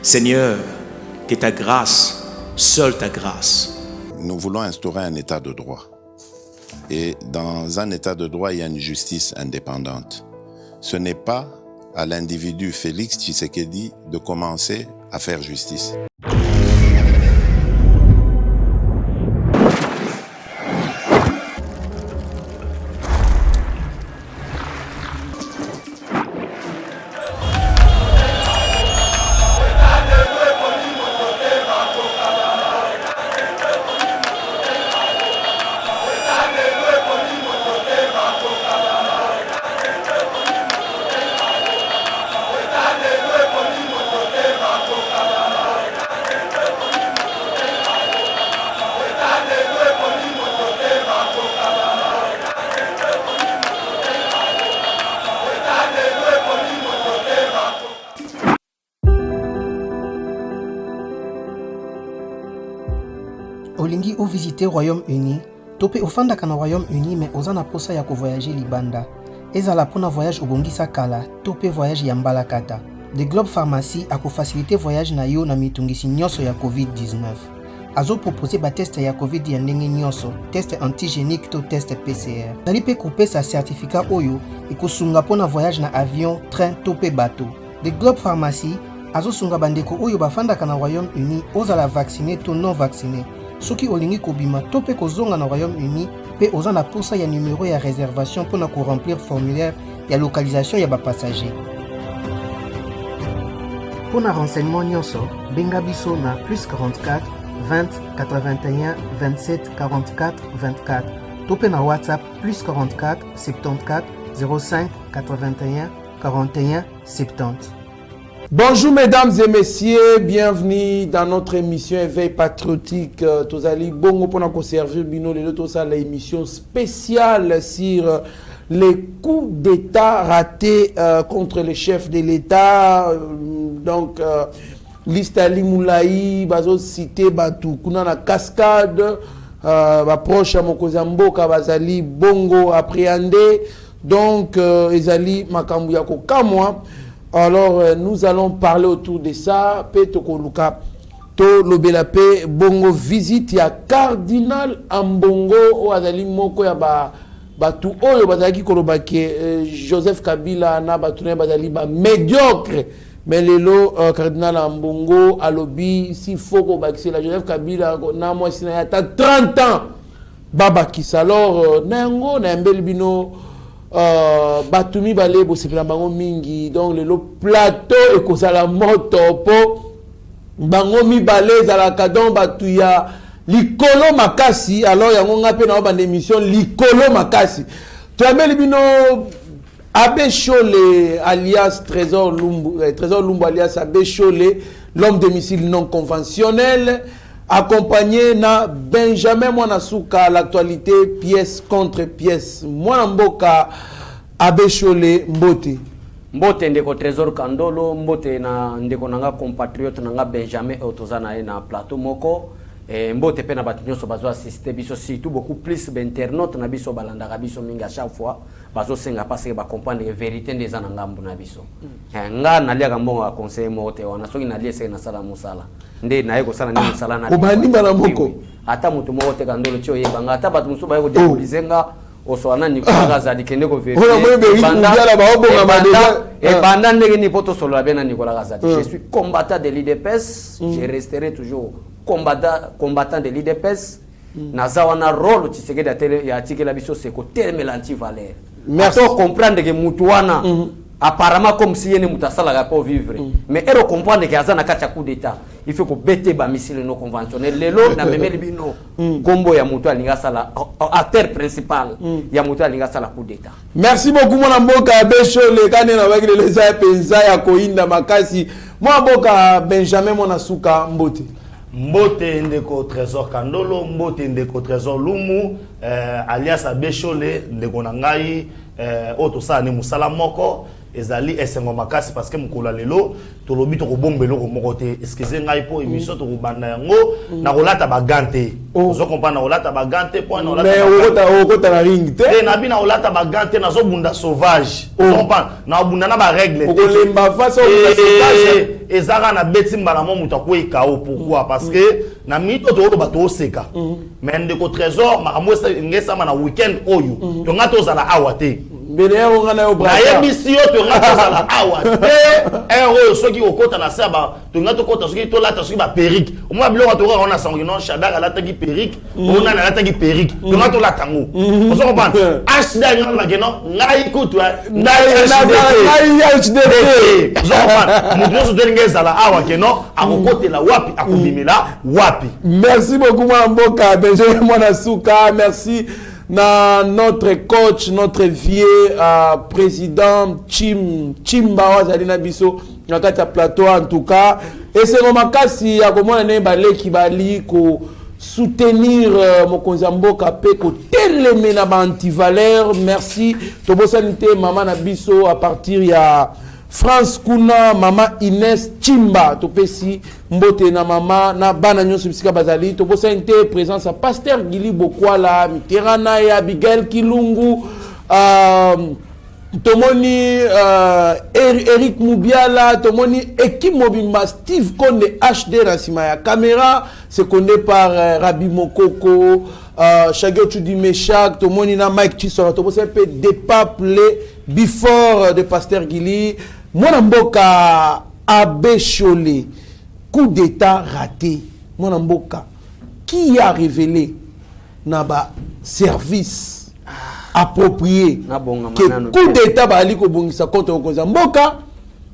Seigneur, que ta grâce, seule ta grâce. Nous voulons instaurer un état de droit. Et dans un état de droit, il y a une justice indépendante. Ce n'est pas à l'individu Félix Tshisekedi de commencer à faire justice. Olingi ou visiter Royaume-Uni, topé au fandaka na Royaume-Uni mais ozana posa ya ko voyager libanda. Ezala pona voyage obongisa kala, topé voyage ya mbalakata. The Globe Pharmacy a ko faciliter voyage na yo na mitungisi nyonso ya COVID-19. Azo proposer ba test ya COVID ya ndenge nyonso, test antigénique to test PCR. Nali pe couper sa certificat oyo ikosunga pona voyage na avion, train topé bateau. The Globe Pharmacy azo sunga bandeko oyo bafandaka na Royaume-Uni ozala vacciné to non vacciné. Soki olingi kobima to pe kozonga na Royaume-Uni pe oza na posa ya numéro ya réservation pour na ko remplir formulaire ya localisation ya ba passager. Pour na renseignement nyonso, benga biso na +44 20 81 27 44 24. To pe na WhatsApp +44 74 05 81 41 70. Bonjour mesdames et messieurs, bienvenue dans notre émission Éveil patriotique. Tozali bongo pour nous servir bino les deux ça l'émission spéciale sur les coups d'État ratés contre les chefs de l'État. Donc Listali Moulaï, bazo cité Batou, kuna na cascade, proche à Mokozamboka, bazali bongo appréhendé. Donc ezali makambu yako kamwa. Alors, nous allons parler autour de ça. Petoko Luka, to lobelape bongo visite ya cardinal Ambongo o azali moko ya batu oyo bazali kolobake Joseph Kabila na batu na bazali ba médiocre. Mais lelo cardinal Ambongo alobi si foko bakisi la Joseph Kabila na moi sina ya 30 ans baba kisa. Alors nango na mbeli bino batumi bale bosepela bango mingi donc le plateau ekozala moto po bango mibale ezalaka donc batu ya likolo makasi. Alors yango nga pe na ba émission likolo makasi toyambeli bino Abbé Cholé alias Trésor Lumbu alias Abbé Cholé, l'homme de missile non conventionnel, accompagné na Benjamin Mwanasuka, l'actualité pièce contre pièce. Mwanamboka Abbé Cholé Mbote. Mbote ndeko Trésor Kandolo, Mbote na ndeko nanga compatriote nanga Benjamin Otozana na plateau moko. Mbote pe na batu nyonso bazo assister biso surtout beaucoup plus d'internautes na biso balandaka biso mingi à chaque fois bazo senga parce que ba comprendre vérité ndeza na ngambu na biso. Nga nalia mbongo conseiller mote wana soki nalia seka na sala musala. Nde na yeko sala ni musala na. Obani bana moko. Ata mutu mote Kandolo tio yebanga ata batu muso ba yeko dépolizenga oswana ni kwa za dikende ko vérité. Banda ndenge ni poto solo bena Nicolas Gazadi. Je suis combattant de l'IDPS, je resterai toujours combattant de l'IDPS. Nazawana rôle Tshisekedi ya article la biso c'est ko terme l'anti-valeur. Merci. Pour comprendre que mutuana apparemment comme si yene mutasala pas vivre. Mais ero comprendre que azana kacha coup d'état. Il faut que bete ba missile non conventionnel lelo na memeli bino. Kombo ya mutu alinga sala acteur principal ya mutu alinga sala coup d'état. Merci beaucoup mon amboka Abbé Cholé kane na bakile les penza ya koinda makasi. Moi amboka Benjamin Mwanasuka Mbote. Mbote ndeko Trésor Kandolo, Mbote ndeko Trésor Lumu, alias Abbé Cholé ndeko nangai oto sa ni musala moko ezali esengo makasi parce que mukolo lelo to lobi to bombelo ko mokote excusez ngai po émission to banda yango na kolata bagante ozo comprendre na kolata bagante po na kolata mais okota na ring te na bina kolata bagante na zo bunda sauvage ozo comprendre na bunda na ba règle te olemba face au sauvage ezaka na beti mbala mo muta ko ikao pourquoi parce que na mito to bato oseka mais ndeko trésor makambo ngesa na weekend oyo to ngato zala awate mbele yango ngana yo bra ya misio to ngato zala awate oyo soki okota na saba to ngato kota soki to lata soki ba perruque au moins biloko to on a sangi non Shadak lata ki perruque on a lata ki perruque to ngato lata ngo on se comprend HD ngana ke non ngai kutu ngai HD zo comprend mutu so dengue zala awa ke non akokote la wapi akobimela wapi. Merci beaucoup Mboka Benjamin Mwanasuka, merci na notre coach, notre vieux président Chimba Wazalina Biso na kata plateau en tout cas et c'est makasi ya komona ne baleki bali ko soutenir mokonzi Mboka pe ko telemena ba antivaleur. Merci to bosanité maman na biso à partir ya France kuna mama Inès Chimba topesi mbote na mama na bana nyonso bisika bazali to bosanité présence à pasteur Gili Bokwala Miterana ya Abigail Kilungu tomoni Eric Mubiala tomoni équipe mobimba Steve Konde HD Rassima ya caméra c'est connu par Rabi Mokoko Shagio Chudi Meshak tomoni na Mike Chisora to bosanité peu dépeuplé before de pasteur Gili Mwana Mboka Abécholé, coup d'état raté. Mwana Mboka, qui a révélé naba service approprié que coup d'état bali ko bongisa contre Okonza Mboka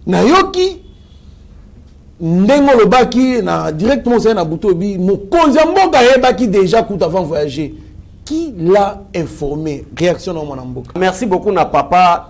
na yoki ndengo lobaki na directement na butobi Mokonza Mboka yebaki déjà coup avant voyager. Qui l'a informé? Réaction dans Mwana Mboka. Merci beaucoup na papa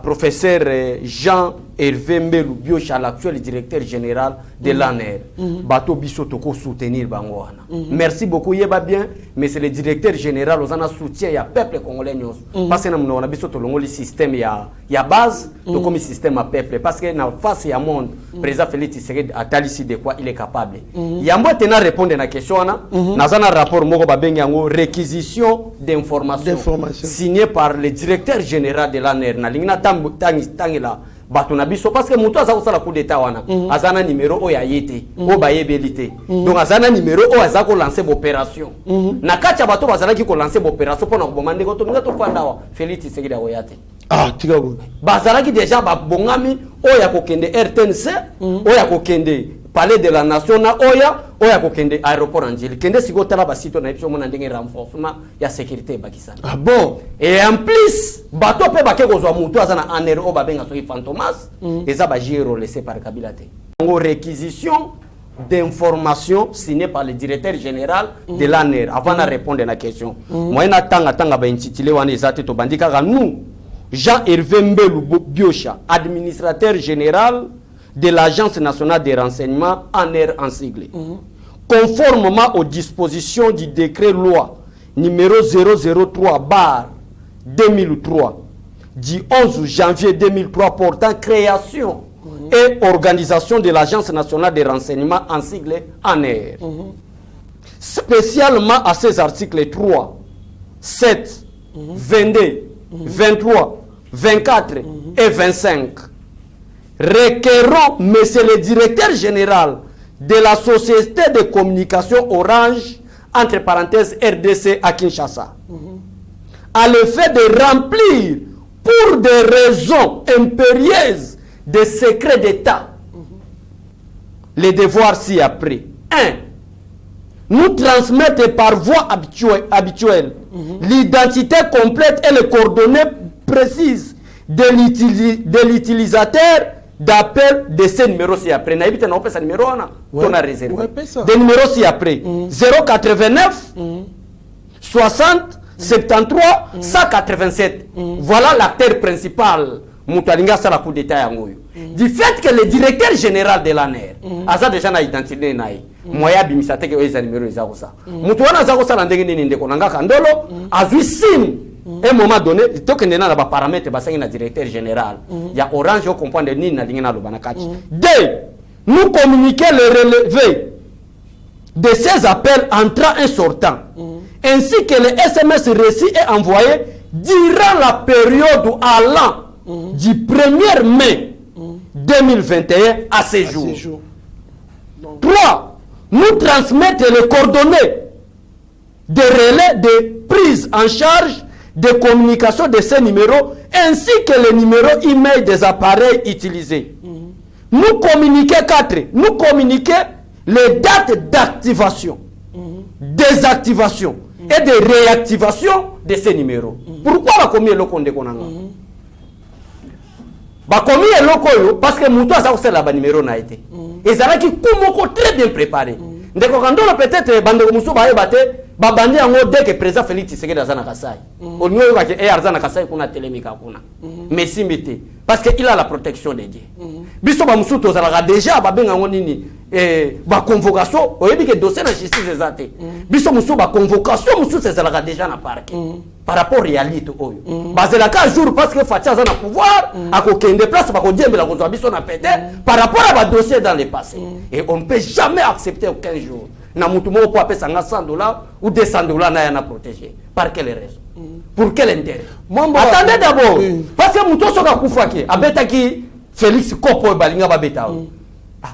professeur Jean-Hervé Mbelu Biocha, l'actuel directeur général de l'ANER. Bato biso toko soutenir bangoana. Merci beaucoup, yeba bien, mais c'est le directeur général aux ana soutien ya peuple congolais nyos. Parce que nous on a biso tolongo le système ya base, donc comme système à peuple parce que na face ya monde, président Félix Tshisekedi atali si de quoi il est capable. Yambo tena répondre na question na zana rapport moko ba bengango réquisition d'informations signé par le directeur général de l'ANER na lingna tangila bato na biso parce que muto aza kosala coup d'état wana azana numéro o ya yete o ba yebelité donc azana numéro o aza ko lancer opération na kacha bato bazala ki ko lancer opération pona ko bomande ko to nga to fanda wa Félix Tshisekedi oyate tigabo bazala ki déjà ba bongami o ya ko kende RTNC o ya ko kende Palais de la Nation na oya ko kende aéroport Angeli kende siko tala ba sito na episode mona ndenge renforcement ya sécurité bakisana. Ah bon? Et en plus bato pe ba ke kozwa mutu azana aner o ba benga so fantomas eza ba giro laissé par Kabila te. Ngo réquisition d'informations signée par le directeur général de l'ANER avant de répondre à la question. Moi na tanga ba intitulé wana ezate to bandika ga nous Jean-Hervé Mbelu Biocha, administrateur général de l'Agence nationale des renseignements ANER en sigle. Conformément aux dispositions du décret loi numéro 003/2003 du 11 janvier 2003 portant création et organisation de l'Agence nationale des renseignements en sigle ANER. Spécialement à ces articles 3, 7, 22, 23, 24 et 25. Requérons, monsieur le directeur général de la société de communication Orange, entre parenthèses RDC à Kinshasa, à l'effet de remplir pour des raisons impérieuses de secret d'État les devoirs ci-après. 1. Nous transmettre par voie habituelle l'identité complète et les coordonnées précises de l'utilisateur d'appel de ces numéros ci-après. On a numéro on a réservé. Des numéros ci-après. 089 60 73 187. Voilà l'acteur principal. Moutalinga sala coup d'état yangoyo. Du fait que le directeur général de l'ANER a déjà na identité naï. Moya bimisate que eza numéro eza kosa. Mutuana za kosa ndenge nini ndeko nanga kandolo azui sim un moment donné to que na ba paramètre basangi na directeur général il y a Orange au comprendre ni na lingena lo banakati. Deux, nous communiquer le relevé de ces appels entrant et sortant, ainsi que les SMS reçus et envoyés durant la période allant du 1er mai 2021 à ce jour. 3. Nous transmettre les coordonnées de relais de prise en charge de communication de ces numéros ainsi que les numéros email des appareils utilisés. Nous communiquer 4. Nous communiquer les dates d'activation, désactivation et de réactivation de ces numéros. Pourquoi la commis le compte de Konanga? Bah commis le loco parce que Moutou a ça là numéro n'a été. Et ça là qui Kumoko très bien préparé. Ndeko Kandolo peut-être bande Moussou ba ebate ba bandi yango dès que président Félix Tshisekedi azana Kasai. On nous ka ke arzana Kasai kuna telemika kuna. Mais simbité parce que il a la protection de Dieu. Biso ba Moussou tozala déjà ba benga nini ba convocation oyebi que dossier na justice ezate. Biso Moussou ba convocation Moussou ezala déjà na parquet. Par rapport à réalité oyo. Bazela ka jour parce que Fatia azana pouvoir akokende place ba ko diembela ko biso na pété par rapport à ba dossier dans le passé. Et on ne peut jamais accepter aucun jour. Na mutu mo ko apesa $100 ou $200 na yana protéger. Par quelle raison? Pour quel intérêt? Attendez d'abord. Parce que mutu soka kufaki abeta ki Félix Kopo balinga ba beta.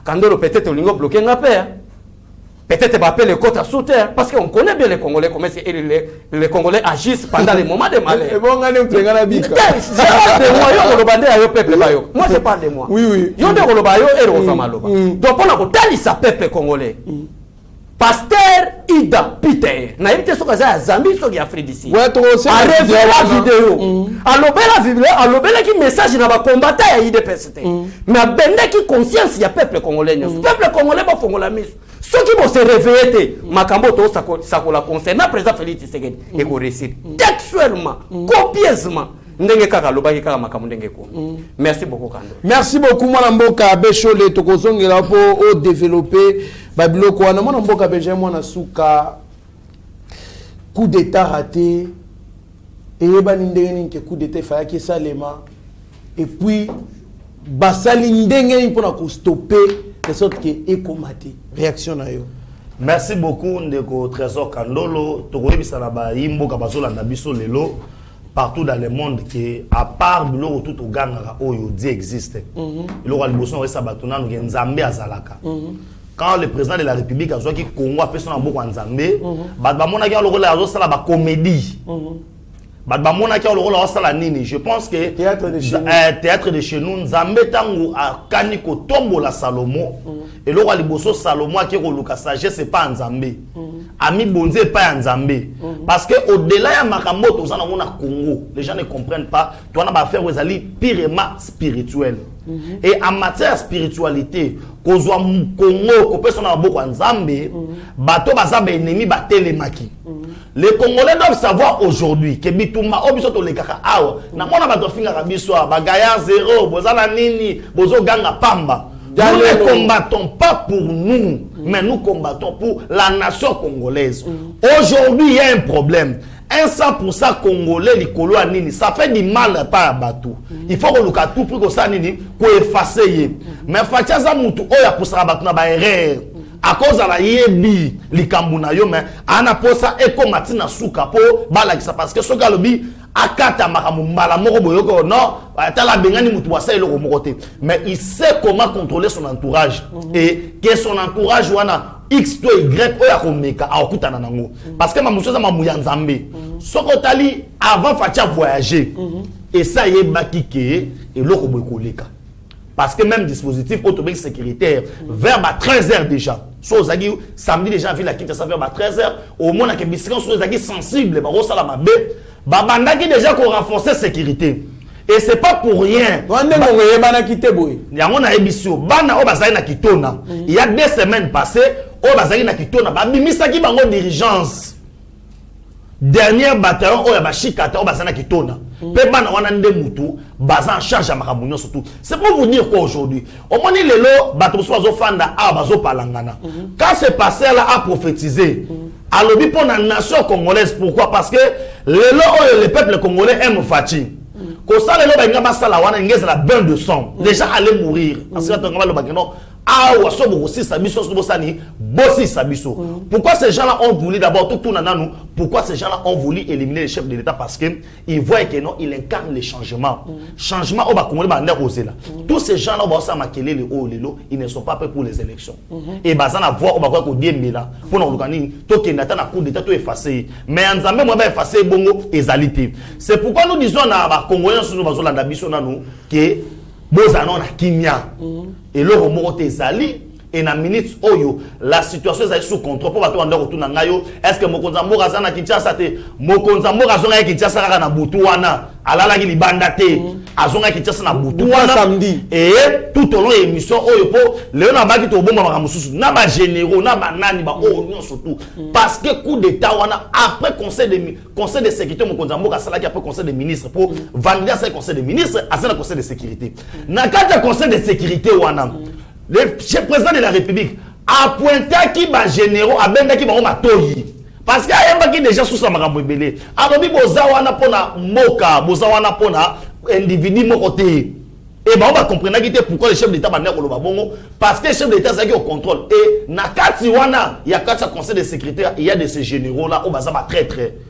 Kandolo peut-être lingo bloqué nga paix. Peut-être va appeler les côtes à sauter parce qu'on connaît bien les Congolais, comment les Congolais agissent pendant les moments de malheur. Moi, je parle de moi. Oui. Donc, on a un peuple congolais. Pasteur Ida Peter, na évité ce que ça Zambie ce qui a fait d'ici. A révélé la vidéo. Alors belle qui message na ba combattant ya IDPST. Mais bende qui conscience ya peuple congolais. Peuple congolais ba fongola miso. Ceux qui vont se réveiller makambo to ça ko la concernant président Félix Tshisekedi et ko récit textuellement, copieusement. Merci beaucoup Kando. Merci beaucoup Mwana Mboka Bechole tokozongela po o développer babiloko wana Mwana Mboka Benjamin Mwana Suka coup d'état raté et ba ndenge ke coup d'état fa ki salema et puis basali ndenge pour na ko stopper de sorte que ekomate réaction na yo. Merci beaucoup ndeko Trésor Kandolo tokoyebisa na ba yimboka bazolanda biso lelo partout dans le monde qui à part biloko tout au ganga oyo di existe. Biloko liboso na sabatuna no nzambe azalaka. Quand le président de la République a dit Congo a personne en beaucoup nzambe, ba mona ki loko la zo sala ba comédie. Ba mona ki loko la sala nini. Je pense que théâtre de chez nous nzambe tango a kaniko tombo la Salomo et loko liboso Salomo ki ko luka sagesse c'est pas nzambe. Ami bonze pas nzambe. Parce que au-delà ya makambo to zana mona Congo, les gens ne comprennent pas, toi na ba faire wezali purement spirituel. Et en matière de spiritualité, kozwa Congo ko personne na boko nzambe, bato bazaba ennemi batelemaki. Les Congolais doivent savoir aujourd'hui que bituma obiso to lekaka awa na mona bato finga biso bagaya zéro, bozala nini, bozo ganga pamba. Nous ne combattons pas pour nous, mais nous combattons pour la nation congolaise. Aujourd'hui, il y a un problème. Un 100% congolais, l'icolo nini, ça fait du mal par Batou. Il faut que nous tout pour que ça nini, qu'on efface. Mais Fatia Zamoutou, oya pour ça Batou na ba erreur. À cause de la yebi, l'ikambuna yo, mais ana posa eko matina souka po, bala qui ça parce que ce galobi, akata makamumbala moko boyoko non tala bengani mutu wasa eloko mokote mais il sait comment contrôler son entourage et que son entourage wana X to Y oya komeka akutana nango parce que mamusoza mamuya nzambe sokotali avant Fatia voyager et ça yebaki ke eloko bokoleka parce que même dispositif automatique sécuritaire vers 13h déjà Sozagi samedi déjà vu la Kinshasa vers 13h au moins que bisika Sozagi sensible ba rosala mabe babandaki déjà qu'on renforcer sécurité et c'est pas pour rien yango na ebisio bana o bazali na kitona il y a 2 semaines passées o bazali na kitona babimisaki bango dirigeance dernier bataillon o ya bashikata o bazali na kitona pe bana wana nde mutu baza en charge ya makambo surtout c'est pour vous dire quoi aujourd'hui au moins lelo bato so bazofanda a bazopalangana quand c'est passé là a prophétiser alobi pour la nation congolaise. Pourquoi? Parce que le peuple congolais aime Fachi. Quand ça le loba ngama sala wana ngeza la bain de sang. Déjà aller mourir. Parce que ngama loba non. Ah ou aso bossi sabiso so bosani bossi sabiso. Pourquoi ces gens-là ont voulu d'abord tout nous? Pourquoi ces gens-là ont voulu éliminer le chef de l'État? Parce que ils voient que non, il incarne les changements. Changement au ba congolais ba ndé là. Tous ces gens-là ba sa makele le haut le lo, ils ne sont pas prêts pour les élections. Et bazana voir au ba ko diembela pour nous organiser to ke ndata na coup d'état to effacer. Mais nzambe mo ba effacer bongo ezalité. C'est pourquoi nous disons na ba congolais sur nous bazolanda biso na nous que bozana na kimia. Et le remords ezali et na minutes oyo la situation est sous contrôle pour bato anda retourna ngayo. Est-ce que mokonza moraza na Kinshasa te mokonza moraza na Kinshasa kaka na butu wana alala ki libanda te azonga Kinshasa na butu wana samedi et tout au long émission oyo po le na baki to bomba maka mususu na ba généraux na ba nani ba oyo surtout parce que coup d'état wana après conseil de sécurité mokonza moka sala ki après conseil des ministres pour valider ce conseil des ministres à ce conseil de sécurité na kata conseil de sécurité wana le président de la République a pointé qui va généraux à benda qui va matoyi parce qu'il y a un qui déjà sous sa marambo belé alobi bozawana pona moka bozawana pona individu mokoté et ben on va comprendre pourquoi le chef d'État va venir au bongo parce que le chef d'État c'est au contrôle et na kati wana il y a quatre conseils de sécurité il y a de ces généraux là au bazama très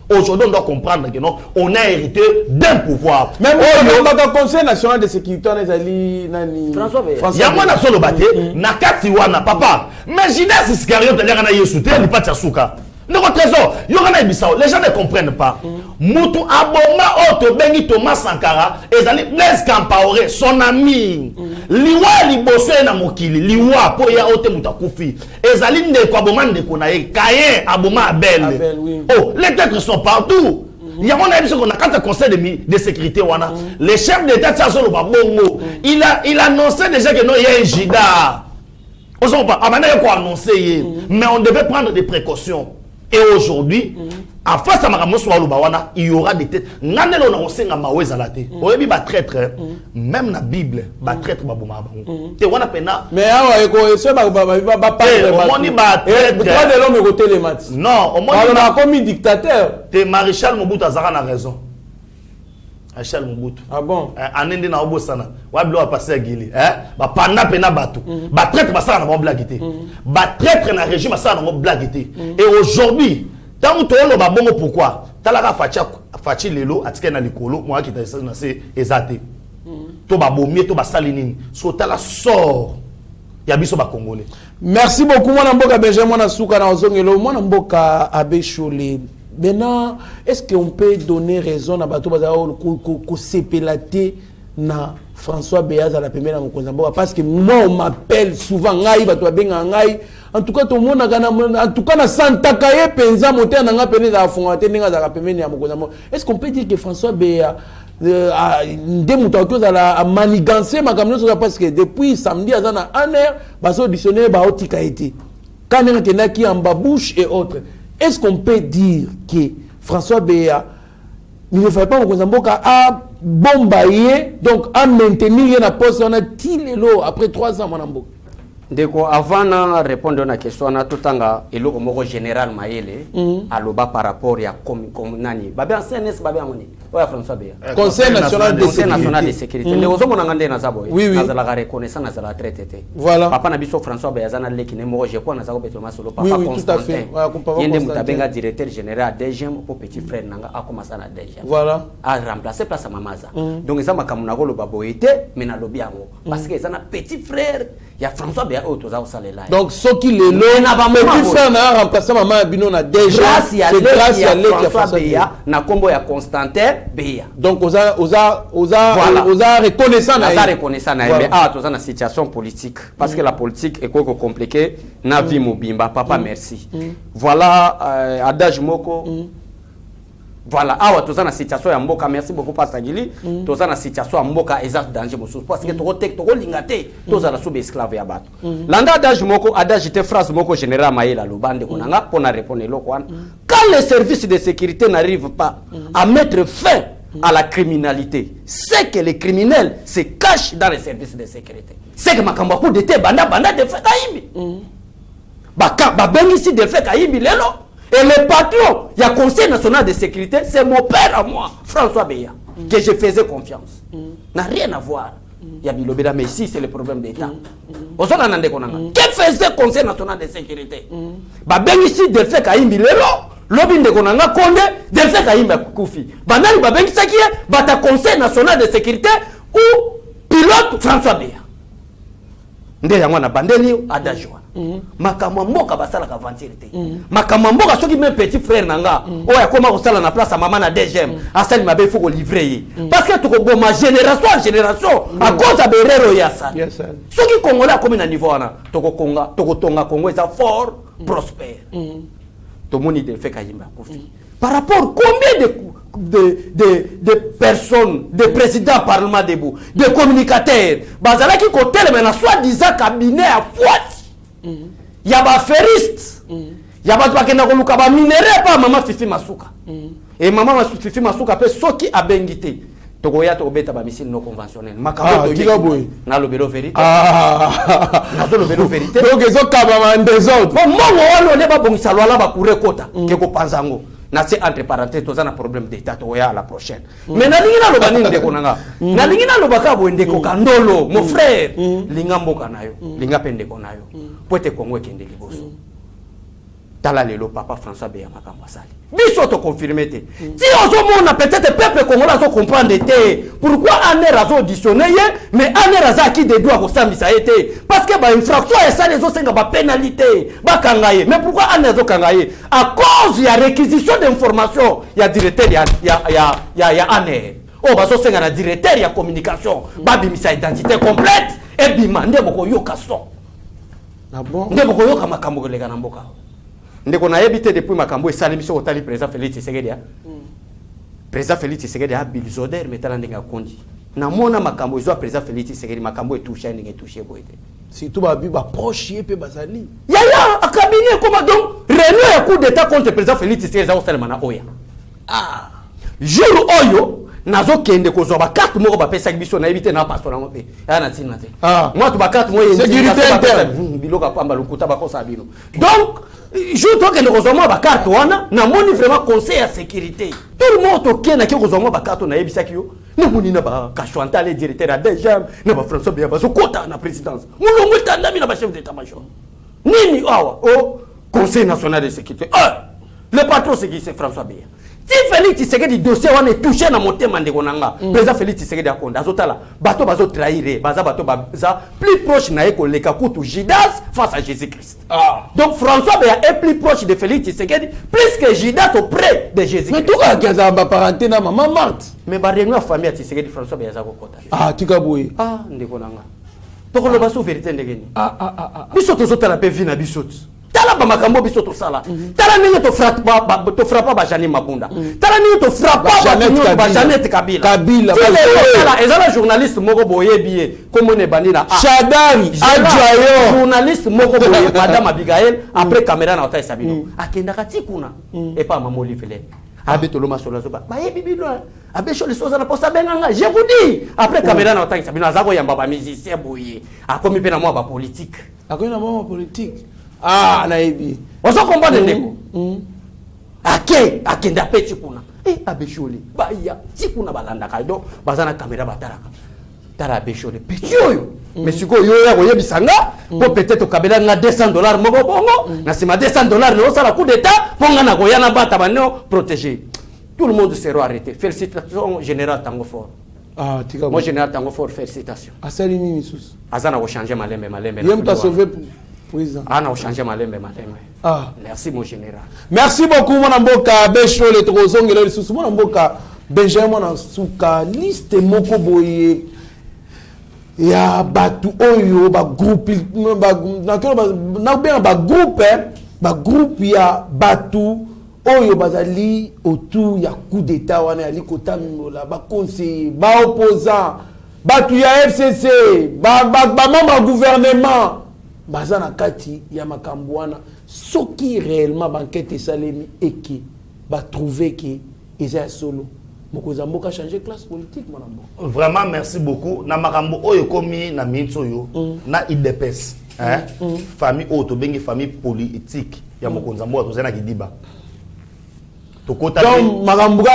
aujourd'hui on doit comprendre que non on a hérité d'un pouvoir même le conseil national de sécurité on ezali nani François il y a moi na solo baté na kati wana papa mais Judas Iscariote allait na yesu te li pati asuka ndeko trésor yokana bisao les gens ne comprennent pas mutu aboma oto bengi Thomas Sankara ezali Blaise Compaoré son ami liwa liboso na mokili liwa po ya ote mutu akufi ezali ndeko aboma ndeko na ye Caïn aboma Abel oui. Oh les têtes sont partout il y a mon avis qu'on a quand un conseil de sécurité wana le chef d'état Tchazolo Babongo il a annoncé déjà que non il y a un jida on sait pas amana ko annoncer mais on devait prendre des précautions. Et aujourd'hui, à face à Maramoso Alubawana, il y aura des têtes. Nanelo na osenga maweza la te. Oyebi ba traître, même na Bible, ba traître ba boma ba. Te wana pena. Mais awa eko eso ba parler. Omoni ba traître. Droit de l'homme côté les matchs. Non, omoni ba comme dictateur. Te Maréchal Mobutu azara na raison. Maréchal Mobutu. Ah bon? Anende na obosana. Wa bilo a passer à Guili, ba panda pena bato. Ba traître ba sala na ba blague te. Ba traître na régime ba sala na ba blague te. Et aujourd'hui, tant que tu as bon pourquoi talaka fachi lelo atike na likolo moi qui t'a na c'est ezate to ba bomie to ba salinini so tala sort ya biso ba congolais. Merci beaucoup mwana mboka Benjamin na suka na ozongelo mwana mboka abechole. Maintenant, est-ce qu'on peut donner raison à bato bazao ko sepelaté na François Béaz à la première na Mokonzamboka parce que moi on m'appelle souvent ngai bato benga ngai en tout cas tout le monde en tout cas na Santa Kaye penza moteur na nga pene za fonga te ninga za pemene ya Mokonzamboka. Est-ce qu'on peut dire que François Béaz ndemuta okoza la manigancer makamno so parce que depuis samedi azana en air baso auditionner ba otika été quand on est qui en babouche et autres. Est-ce qu'on peut dire que François Béaz il ne fallait pas Mokonzamboka à bombayer donc à maintenir la poste on a tilelo après 3 ans mon mboka. Ndeko avant na répondre na question na totanga eloko moko général Mayele aloba par rapport ya comme nani babe en CNS babe ngoni oya François Béaz Conseil national de sécurité ndeko zo mona ngande na zabo na la reconnaissance na la traité voilà papa na biso François Béaz na leki ne moko je kwa na zako beto masolo papa Constantin yende mutabenga directeur général DGM pour petit frère nanga a commencé na DGM voilà a remplacer place à mamaza donc ça makamuna ko lo baboyete mais na lobi yango parce que ça na petit frère ya François Béaz donc ce qui les petit frère n'a remplacé maman Bino na déjà c'est grâce à François Béaz na combo ya Constantin Béaz donc oza reconnaissant mais toza na situation politique parce que la politique est quoi compliqué na vie mobimba papa merci voilà adage moko voilà awa toza na situation ya mboka merci beaucoup pasteur Gili toza na situation ya mboka exact danger mosusu parce que toko lingate toza na sube esclave ya bato landa adage moko adage te phrase moko général Mayela lobande konanga pona répondre loko wana quand les services de sécurité n'arrivent pas à mettre fin à la criminalité c'est que les criminels se cachent dans les services de sécurité c'est que makambo de te banda de fait kayibi ba bengi si de fait kayibi lelo Et le patron, il y a Conseil national de sécurité, c'est mon père à moi, François Beya, que je faisais confiance. N'a rien à voir. Il y a Bilobeda, mais ici, c'est le problème d'État. Que faisait le Conseil national de sécurité? Ben ici, de fait qu'il y a Lobin de Konanga Konde, de fait qu'il y a Koufi. Banani Babengi Sakie, Bata Conseil national de sécurité ou pilote François Beya. Nde yango na bandeli adajwa. Makamwa mboka basala ka ventilité. Makamwa mboka soki même petit frère nanga, oya koma ko sala na place à maman na DGM, asali mabe faut ko livrer. Parce que to ko boma génération en génération à cause de berero ya ça. Soki congolais comme na niveau ana, to ko konga, to ko tonga Congo est fort, prospère. To moni de fait kayimba kofi. Par rapport combien de personnes, de présidents parlement debout, de communicateurs, bazala qui côté mais na soi-disant cabinet à Fouat. Il y a des ferristes. Il y a des gens qui ont minéré par maman Fifi Masuka. Et maman Fifi Masuka peut soki a bengité. Togoya to beta ba missile non conventionnel. Makabo to na le vélo vérité. Na le vélo vérité. Donc ils ont kabama des autres. Bon moi on ne ba bongisa lwala ba kure kota ke ko panzango. Na c'est entre parenthèses to za problème d'état togoya à la prochaine. Mais na lingina lo banini de konanga. Na lingina lo bakabo ndeko kandolo mon frère linga mboka nayo. Linga pendeko nayo. Pote Congo kende liboso. Tala lelo papa François Beya makambo asali. Biso to confirmer te. Si on a peut-être peuple congolais so comprendre te. Pourquoi aner azo auditionner mais aner aza qui de droit ko sambisa été parce que ba infraction et ça les autres ba pénalité ba kangaye. Mais pourquoi aner azo kangaye à cause ya réquisition d'information ya directeur ya aner. Oh ba so senga na directeur ya communication ba bimisa identité complète et bima ndebo ko yoka so. Ah bon? Ndebo ko yoka makambo lega na mboka. Ndeko na yebite depuis makambo esali biso otali président Félix Tshisekedi ya. Président Félix Tshisekedi a bilzoder metala ndinga kondi. Na mona makambo ezwa président Félix Tshisekedi makambo etouché ndinga touché boyete. Surtout ba bi ba proche pe bazali. Ya a cabinet comme donc réunion ya coup d'état contre président Félix Tshisekedi za osalema na oya. Ah. Jour oyo nazo kende ko zoba carte moko ba pesa biso na yebite na pastor na ngope. Ya na tina te. Ah. Moi to ba carte moye sécurité interne biloka pamba lokuta ba kosa bino. Donc je dois que nous avons une carte, nous avons vraiment conseil à sécurité. Tout le monde qui a une carte, nous avons une carte, les directeurs à DGM, nous avons François Beya, nous avons la présidence. Nous avons un chef d'état-major. Nini, au Conseil national de sécurité. Le patron, c'est François Beya. Si Félix Tshisekedi dossier on est touché dans mon thème de konanga président Félix Tshisekedi akonda azotala bato bazo trahir baza bato baza plus proche na eko leka kutu Judas face à Jésus-Christ. Donc François Beya est plus proche de Félix Tshisekedi plus que Judas auprès de Jésus-Christ. Mais tout cas kaza ba parenté na maman Marthe. Mais ba réunion famille Tshisekedi François Beya za ko kota. Tika boye. Ndeko nanga. Toko lo baso vérité ndegeni. Biso tozotala pe vina biso. Tala ba makambo biso to sala. Tala ninge to frappa ba Jani Mabunda. Tala ninge to frappa ba Jeannette Kabila. Kabila. Tala ezala journaliste moko boye biye comme on est bandina. Shadari Adjayo. Journaliste moko boye madame Abigail après caméra na ota Sabino. Akenda katikuna et pas maman Olivele. Abe toloma solo zoba. Ba yebi bino. Abe sholi soza na posa benganga. Je vous dis après caméra na ota Sabino azako yamba ba musicien boye. Akomi pe na moi ba politique. Akomi na moi politique. Naïbi. On s'en comprend de l'écho. Akenda pe tikuna. Abesholi. Baya tikuna balanda kaido. Bazana caméra bataraka. Tara abesholi. Petioyo. Mais si ko yo ya koye bisanga, pour peut-être au kabela nga $200 moko bongo, na sima $200 no sala coup d'état, ponga na koya na bata bano protéger. Tout le monde sera arrêté. Félicitations général Tango Fort. Tika. Moi général Tango Fort félicitations. Asali nini susu. Azana ko changer malembe. Yem ta sauvé président. On a changé malembe. Merci mon général. Merci beaucoup mon amboka Becho le trozongelo le susu mon amboka Benjamin mon suka liste moko boye ya batu oyo ba groupe ba groupe ya batu oyo bazali autour ya coup d'état wana ya likota mimola ba conseiller ba opposant batu ya FCC ba membre gouvernement bazana kati ya makambo wana soki réellement banquette esalemi eke ba trouver que eza solo mokoza mboka changer classe politique mon ambo. Vraiment merci beaucoup na makambo oyo komi na mitso yo na IDPS hein famille auto bengi famille politique ya mokonza mboa tozana kidiba tokota donc makambuka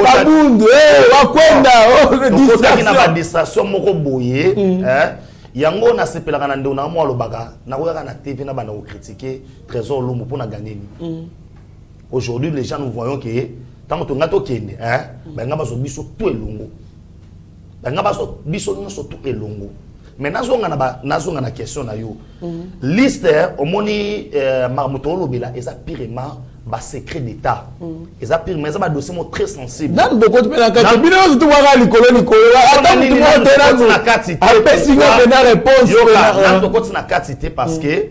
kabundu wakwenda tokota na ba distraction moko boye hein yango na sepelaka na ndona mo alobaka na koyaka na TV na bana ko critiquer Trésor Lumumba pour na gagner aujourd'hui les gens nous voyons que tant que ngato kende hein ba ngaba so biso tout elongo ba ngaba so biso nyonso tout elongo mais nazonga na question na yo liste omoni marmoto lobela eza pirement ba secret d'état eza pirement eza ba dossier mo très sensible nan boko tu na kati bino tout waka likolo attends tu mo tena na kati après si on na réponse nan to koti na kati te parce que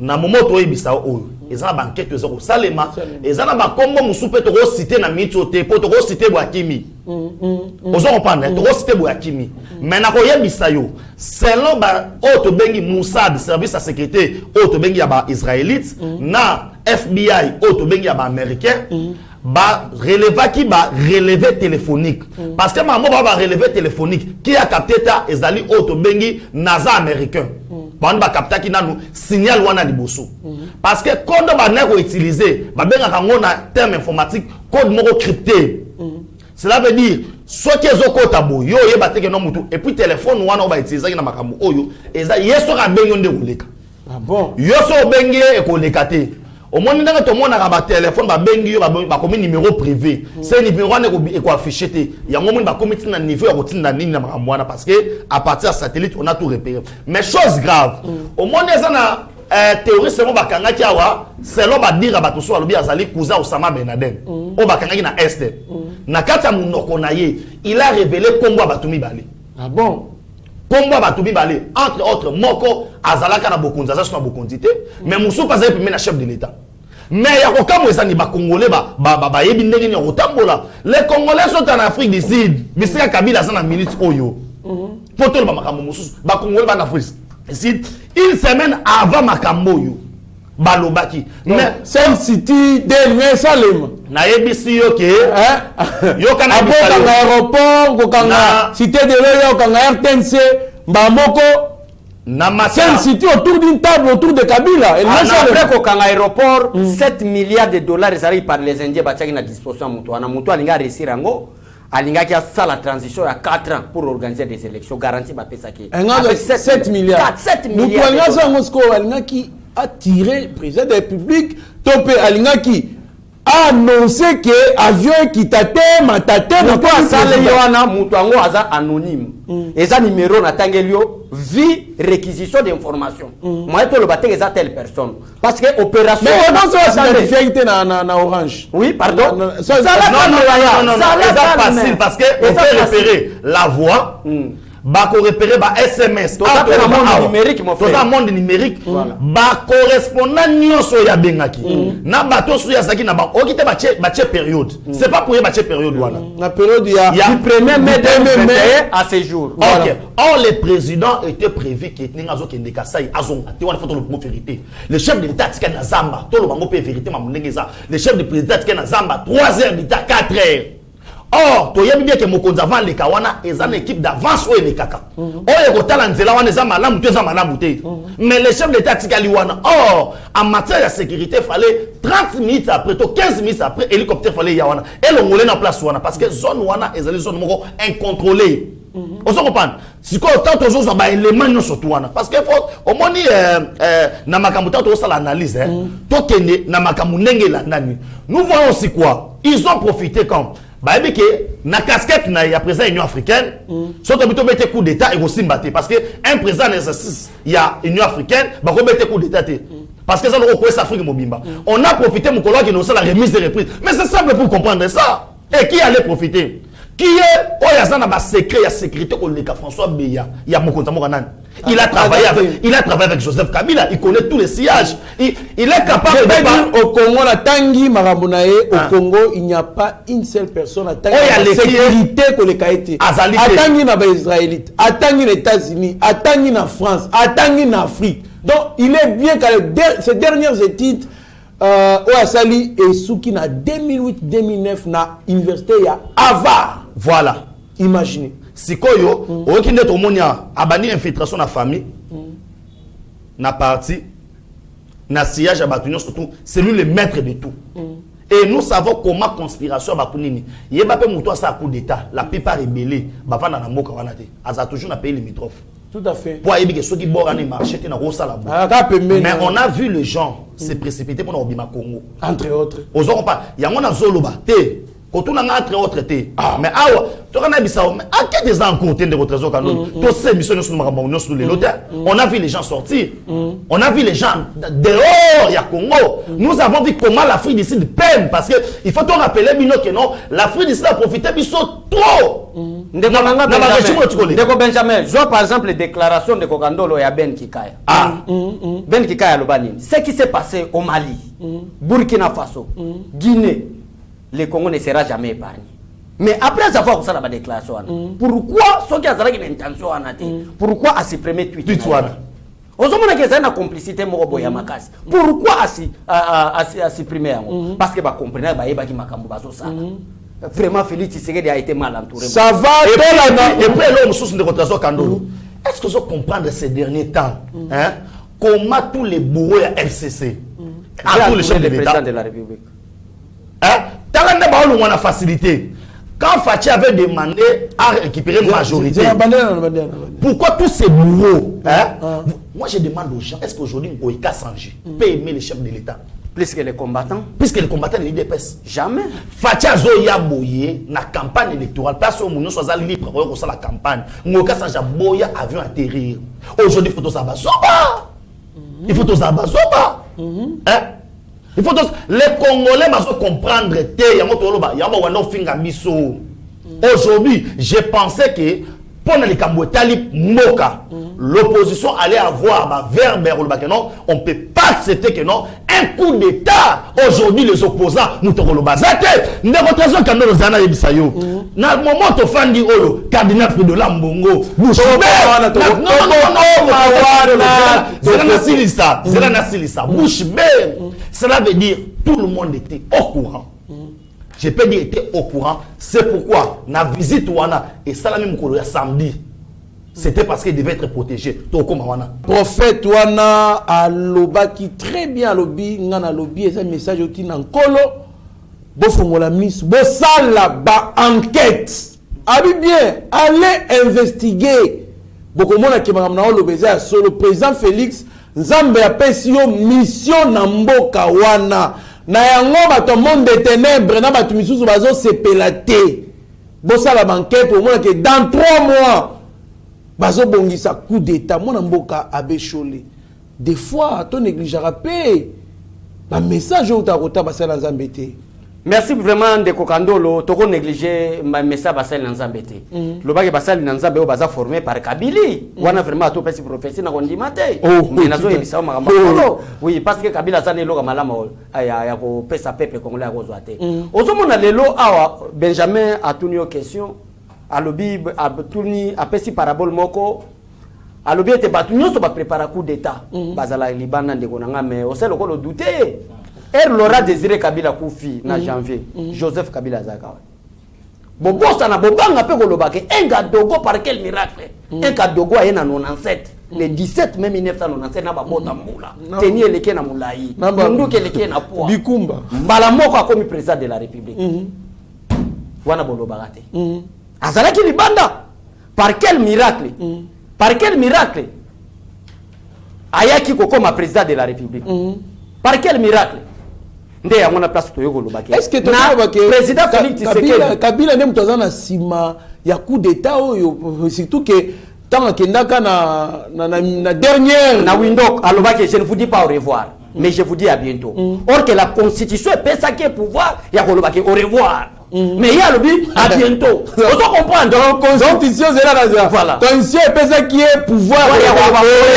na moment to yebisa oyo eza na banquete ezo salema eza na bakombo musupe to ko citer na mito te po to ko citer Bwakimi ozo comprendre to ko citer Bwakimi mais na ko yebisa yo selon ba auto bengi Mossad service à sécurité auto bengi ya ba israélite na FBI auto bengi ya ba américain ba relevaki ba relevé téléphonique parce que maman ba relevé téléphonique qui a capté ta ezali auto bengi NASA américain bande ba capta ki nanu signal wana liboso parce que code ba na ko utiliser ba benga kango na terme informatique code moko crypté cela veut dire soit que ezokota bo yo yeba teke no mutu et puis téléphone wana ba utiliser na makambo oyo eza yeso ka bengi nde koleka ah bon yo so bengi e koleka te au moins ndanga to mona ka ba téléphone ba bengi yo ba komi numéro privé c'est numéro wana ko affiché te yango moni ba komi na niveau ya kotinda nini na makambo wana parce que à partir de satellite on a tout repéré mais chose grave au moins eza na théorie seulement bakanga ki awa selon ba dire ba to so alobi azali cousin Osama Ben Laden o bakanga ki na est na kati ya munoko na ye il a révélé kombo batumi bale ah bon kombo batumi bale entre autres moko azalaka na bokonzi aza so na bokonzi te mais musu pas azali na chef de l'état mais ya kokamo ezani ba congolais ba yebi ndenge ni kotambola les congolais sont en Afrique du Sud bisika Kabila za na minute oyo poto ba makambo musu ba congolais ba na Afrique Sud une semaine avant makambo yo balobaki mais Sen City dernier salem na yebisi yo ke yo kana abota aéroport ko kanga cité de l'eau kanga RTNC mbamoko na Sen City autour d'une table autour de Kabila et après ko kanga aéroport 7 milliards de dollars ezali par les Indiens batiaki na disposition mutu ana mutu alinga resirango alingaki à la transition à 4 ans pour organiser des élections garantie ba pesaki avec 7 milliards 7 milliards mutu alingaki Moscou alingaki a tiré président de la République topé alingaki a annoncé que avion qui tate matate na quoi sale yoana mutu ango aza anonyme eza numéro na tangelio vie réquisition d'information moi to le bateng eza telle personne parce que opération mais on doit se vérifier na Orange oui pardon non c'est facile parce que on peut repérer la voix ba ko repérer ba SMS to ça le monde numérique mon frère to ça monde numérique ba correspondant nyonso ya bengaki na bato so ya zaki na ba okite ba che période c'est pas pour ba che période wana la période il y a du 1er mai 2021 à ce jour OK or le président était prévu que ninga zo kende kasai azonga te wana photo le vérité le chef de l'état tika na Zamba to lo bango pe vérité ma munengeza le chef de président tika na Zamba 3h d'état 4h. Or, to yebi bien que mokonzi avant les kawana ezana équipe d'avance o les kaka. Oye ko tala nzela wana eza malamu te eza malamu te. Mais le chef d'état tikali wana. Or, en matière de sécurité fallait 30 minutes après to 15 minutes après hélicoptère fallait ya wana. Et l'ongolais na place wana parce que zone wana ezali zone moko incontrôlée. On se comprend. Si ko tant aux autres ba élément non surtout wana parce que faut au moni na makambo tant to sala analyse to kende na makambo ndenge la nani. Nous voyons aussi quoi? Ils ont profité quand bah que na casquette na ya président Union africaine surtout bito bete coup d'état et aussi mbaté parce que un président en exercice il y a Union africaine bah ko bete coup d'état parce que ça le reconnaît Afrique mobimba on a profité mon collègue qui nous la remise de reprise mais c'est simple pour comprendre ça et qui allait profiter qui est oyazana ba secret ya sécurité ko le François Beya ya mokonza mokanani il a travaillé avec Joseph Kabila, il connaît tous les sillages. Il est capable de dire au Congo la tangi marabonae au Congo il n'y a pas une seule personne à tangi la sécurité que le kaité. Atangi na ba israélite, atangi les États-Unis, atangi na France, atangi na Afrique. Donc il est bien que ces dernières études Oasali et Souki na 2008-2009 na université ya Harvard. Voilà, imaginez. Sikoyo, okinde to monia abani infiltration na famille. na parti, na sillage à Batunio surtout, c'est lui le maître de tout. Et nous savons comment conspiration Bakunini. Il y a pas mouton ça coup d'état. La plupart rebellés, Bafana na moka wana te. Aza toujours na pays limitrophe. Tout à fait. Pour aider ceux qui borent les marchés, na rosa la mais on a vu les gens se précipiter pour Obima Congo. Entre autres. Aux autres pas. Il y a mon azoloba te. Quand on a entre autres te. Mais awa, tu as bisao. Mais à quel des ans compté de votre trésor canon. Tous ces missions sur Marabon sur les lotins. On a vu les gens sortir. On a vu les gens dehors. Il y a Congo. Nous avons vu comment l'Afrique d'ici peine parce que il faut te rappeler Mino que non, l'Afrique d'ici a profité biso trop. Ndeko Benjamin, je vois par exemple les déclarations de Kokandolo et Ben Kikaya. Ben Kikaya Lobani. Ce qui s'est passé au Mali, Burkina Faso, Guinée, le Congo ne sera jamais épargné. Mais après avoir fait la déclaration, pourquoi ceux qui ont une intention pourquoi à supprimer Twitter? On se demande qu'il y a une complicité Moroboya Makasi. Pourquoi à supprimer? Parce que bah comprenez bah il y a qui makambo baso ça. Vraiment Félix Tshisekedi a été mal entouré. Ça va. Et puis l'homme sous de votre Kandolo. Est-ce que vous comprenez ces derniers temps, hein, comment tous les bourreaux à FCC, à tous les chefs de l'État, de la République, hein, on a facilité. Quand Fachi avait demandé à récupérer une majorité, pourquoi tous ces bourreaux, hein, moi je demande aux gens, est-ce qu'aujourd'hui Oika Sanji peut aimer les chefs de l'État? Plus que les combattants. Puisque les combattants ne l'IDPS. Jamais. Fatia Zoya Boye, na campagne électorale, parce que nous sommes libres pour la campagne. Moka Sanja Boya avion atterrir. Aujourd'hui, il faut tous abazoba. Il faut tous abazoba. Il faut tous. Les Congolais doivent comprendre. Aujourd'hui, j'ai pensé que pour les Kambouetali Moka, l'opposition allait avoir vers Berolbakeno. On ne peut pas accepter que non, un coup d'État. Aujourd'hui, les opposants, nous te relobazate. Nous représentons quand nous en avons sayo. Dans le moment où on dit Olo, cardinal de Lambongo, Bouche. Cela veut dire tout le monde était au courant. Je peux dire était au courant. C'est pourquoi la visite Wana et Salami Mukolo samedi. C'était parce qu'il devait être protégé. Prophète Wana a lobaki très bien lobby, ngana lobby et un message au Tinankolo. Bofongola miss, bosala ba enquête. Abi bien, allez investiguer. Bokomona kemangamna lobeza sur le président Félix Nzambe apesi yo mission na mboka wana. Na yango bato monde de ténèbres na bato misusu bazo sepela te. Bosala ba enquête au moins que dans 3 mois bazo bongisa coup d'état mona mboka abechole. Des fois to négligera pe ba message ou ta rota basala Nzambe te. Merci vraiment de Kokandolo, toko négliger ma message basali Nzambe te. Lobaki basali Nzambe o baza formé par Kabili. Wana vraiment to pesi prophétie na kondima te. Mais nazo yebisa makamba. Oui, parce que Kabila sana eloka malama ya ko pesa pepe congolais ko zoate. Ozomona lelo awa Benjamin atuni yo question. Alobi atuni apesi parabole moko. Alobi ete batu nyonso ba prépara coup d'état. Bazala libana ndeko nanga mais oselo ko lo douter. L'aura désiré Kabila Koufi na janvier. Joseph Kabila Zakawa. Bobosa na bobanga pe kolobake un gadogo par quel miracle? Un gadogo a na 97. Le 17 mai 1997 na babota mbula. Teni eleke na mulai. Munduke eleke na poa. Bikumba. Mbala moko akomi président de la République. Wana bolobaka te. Azalaki libanda. Par quel miracle? Par quel miracle? Ayaki kokoma président de la République. Par quel miracle? Est-ce que tu président Félix Tshisekedi Kabila nem tozana sima ya coup d'état surtout que tant que na dernière na window alobaki je ne vous dis pas au revoir mais je vous dis à bientôt. Or que la constitution est ça qui est pouvoir ya kolobaki au revoir. Mais il y a le but à bientôt. On comprend donc constitution c'est là voilà. Constitution est ça qui est pouvoir au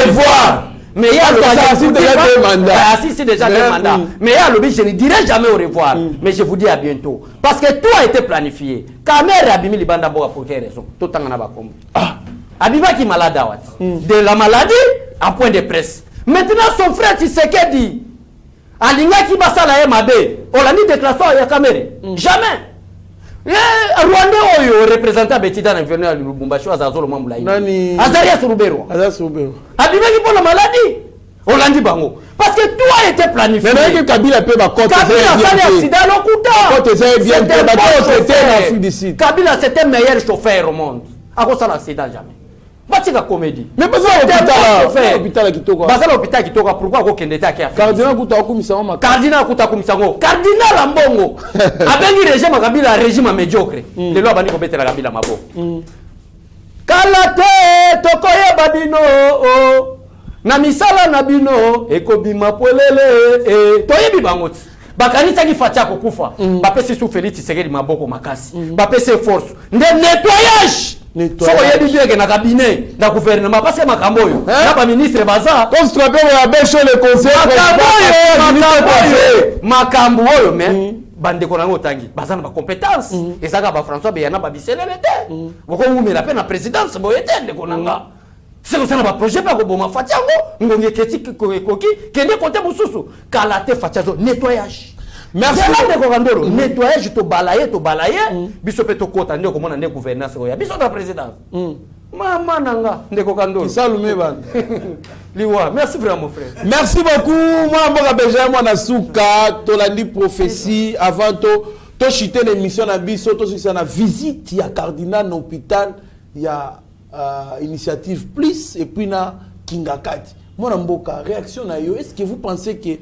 revoir. Mais il y a déjà des mandats. Mais il y a le but, je ne dirai jamais au revoir. Mais je vous dis à bientôt. Parce que tout a été planifié. Kamer Abimi Libanda Boga pour quelle raison? Tout le temps, on a comme. Abiba qui est malade. De la maladie à point de presse. Maintenant, son frère Tshisekedi, Alinga qui basa la MAB, on l'a mis déclaration à Yakamere. Jamais. Rwanda oyo représentant Betida na venu à Lubumbashi azazolo mamula ini. Azaria Surubero. Azaria Surubero. Abimaki pour la maladie. Olandi bango. Parce que tout a été planifié. Mais même que Kabila peut ma compte. Kabila a fait l'accident à l'Okuta. C'était Kabila, c'était le meilleur chauffeur au monde. À cause de l'accident, jamais. Batika comédie. Mais pas ça l'hôpital qui toka. Pas ça l'hôpital qui toka. Pourquoi vous kendeta qui a fait? Cardinal Kuta Kumisango. Cardinal Kuta Kumisango. Cardinal Ambongo. Abengi régime Kabila régime médiocre. Les lois bani kobete la Kabila mabo. Kalate tokoye babino na misala na bino ekobima polele toyebi bangoti. Bakanisa ki fatia kokufa. Bapese sous Félix Tshisekedi maboko makasi. Bapese force. Nde nettoyage. Soko yebi bien na cabinet na gouvernement parce que makambo yo na ba ministre baza comme tu rappelles ya becho le conseil makambo yo mais bande ko nango tangi baza na ba compétence ezaka ba François Beyana ba biselele te boko ngumela pe na présidence boyete ndeko nanga c'est que ça na ba projet pas ko boma fatiango ngonge ketiki koki kende konte mususu kala te fatiazo nettoyage. Merci. Nettoyage, to balayer. Biso pe to kota ndeko mona ndeko gouvernance ya biso ta présidence. Mama nanga ndeko kandolo. Salume ban. Liwa, merci vraiment mon frère. Merci beaucoup. Moi mboka beja moi na suka tolandi prophétie avant to chiter l'émission na biso to sur na visite ya cardinal na hôpital ya initiative plus et puis na Kingakati. Moi na mboka réaction na yo, est-ce que vous pensez que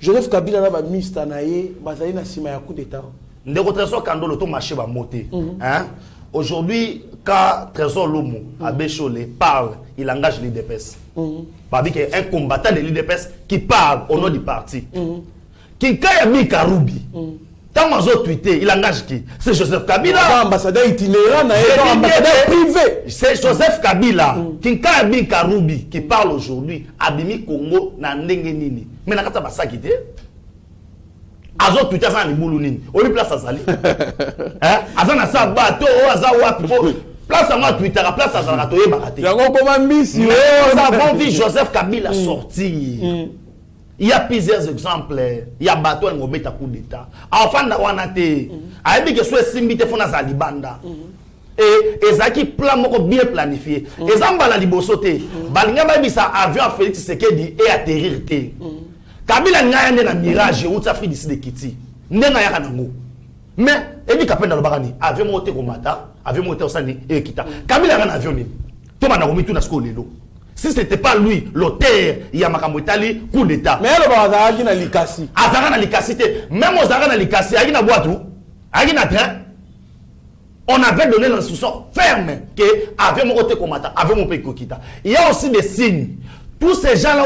Joseph Kabila na ba mista na ye bazali na sima ya coup d'état? Ndeko Trésor Kandolo to marché ba moté. Hein? Aujourd'hui, quand Trésor Lomo à Bécholé parle, il engage l'IDPS. Parce qu'il y a un combattant de l'IDPS qui parle au nom du parti. Qui kaya mi Karoubi. Tant qu'on tweeté, il engage qui? C'est Joseph Kabila. Ambassadeur itinérant, ambassadeur privé. C'est Joseph Kabila. Qui kaya mi Karoubi qui parle aujourd'hui. Abimi Congo na ndenge nini. Mais nakata basa kité. Azo Twitter ça ni boulou nini. Oli place à sali. Hein? Azana sa bateau, aza wapi. Place à moi Twitter, place à sali to yeba kate. Yango koma misi. Nous avons vu Joseph Kabila sortir. Il y a plusieurs exemples. Il y a bateau en obeta coup d'état. Enfin na wanate. Aibi que soit simbite fona za libanda. Et ezaki plan moko bien planifié. Ezamba la libosote. Balinga ba bisa avion Félix Tshisekedi et atterrir té. Kabila ngaya na mirage ou Afrique d'ici de Kiti. Ndenga ya kanango. Mais ebi kapenda lobakani avion moté komata, avion moté osani et kita. Kabila ngana avion ni. Toma na komitu na sko lelo. Si ce n'était pas lui, l'auteur, il y a Makambo Itali, coup d'état. Mais le bazar qui na likasi. Azara na likasi te. Même aux Azara na likasi, il y a une boîte, il y a un train. On avait donné l'instruction ferme que avait mon côté combattant, avait mon pays kokita. Il y a aussi des signes. Tous ces gens-là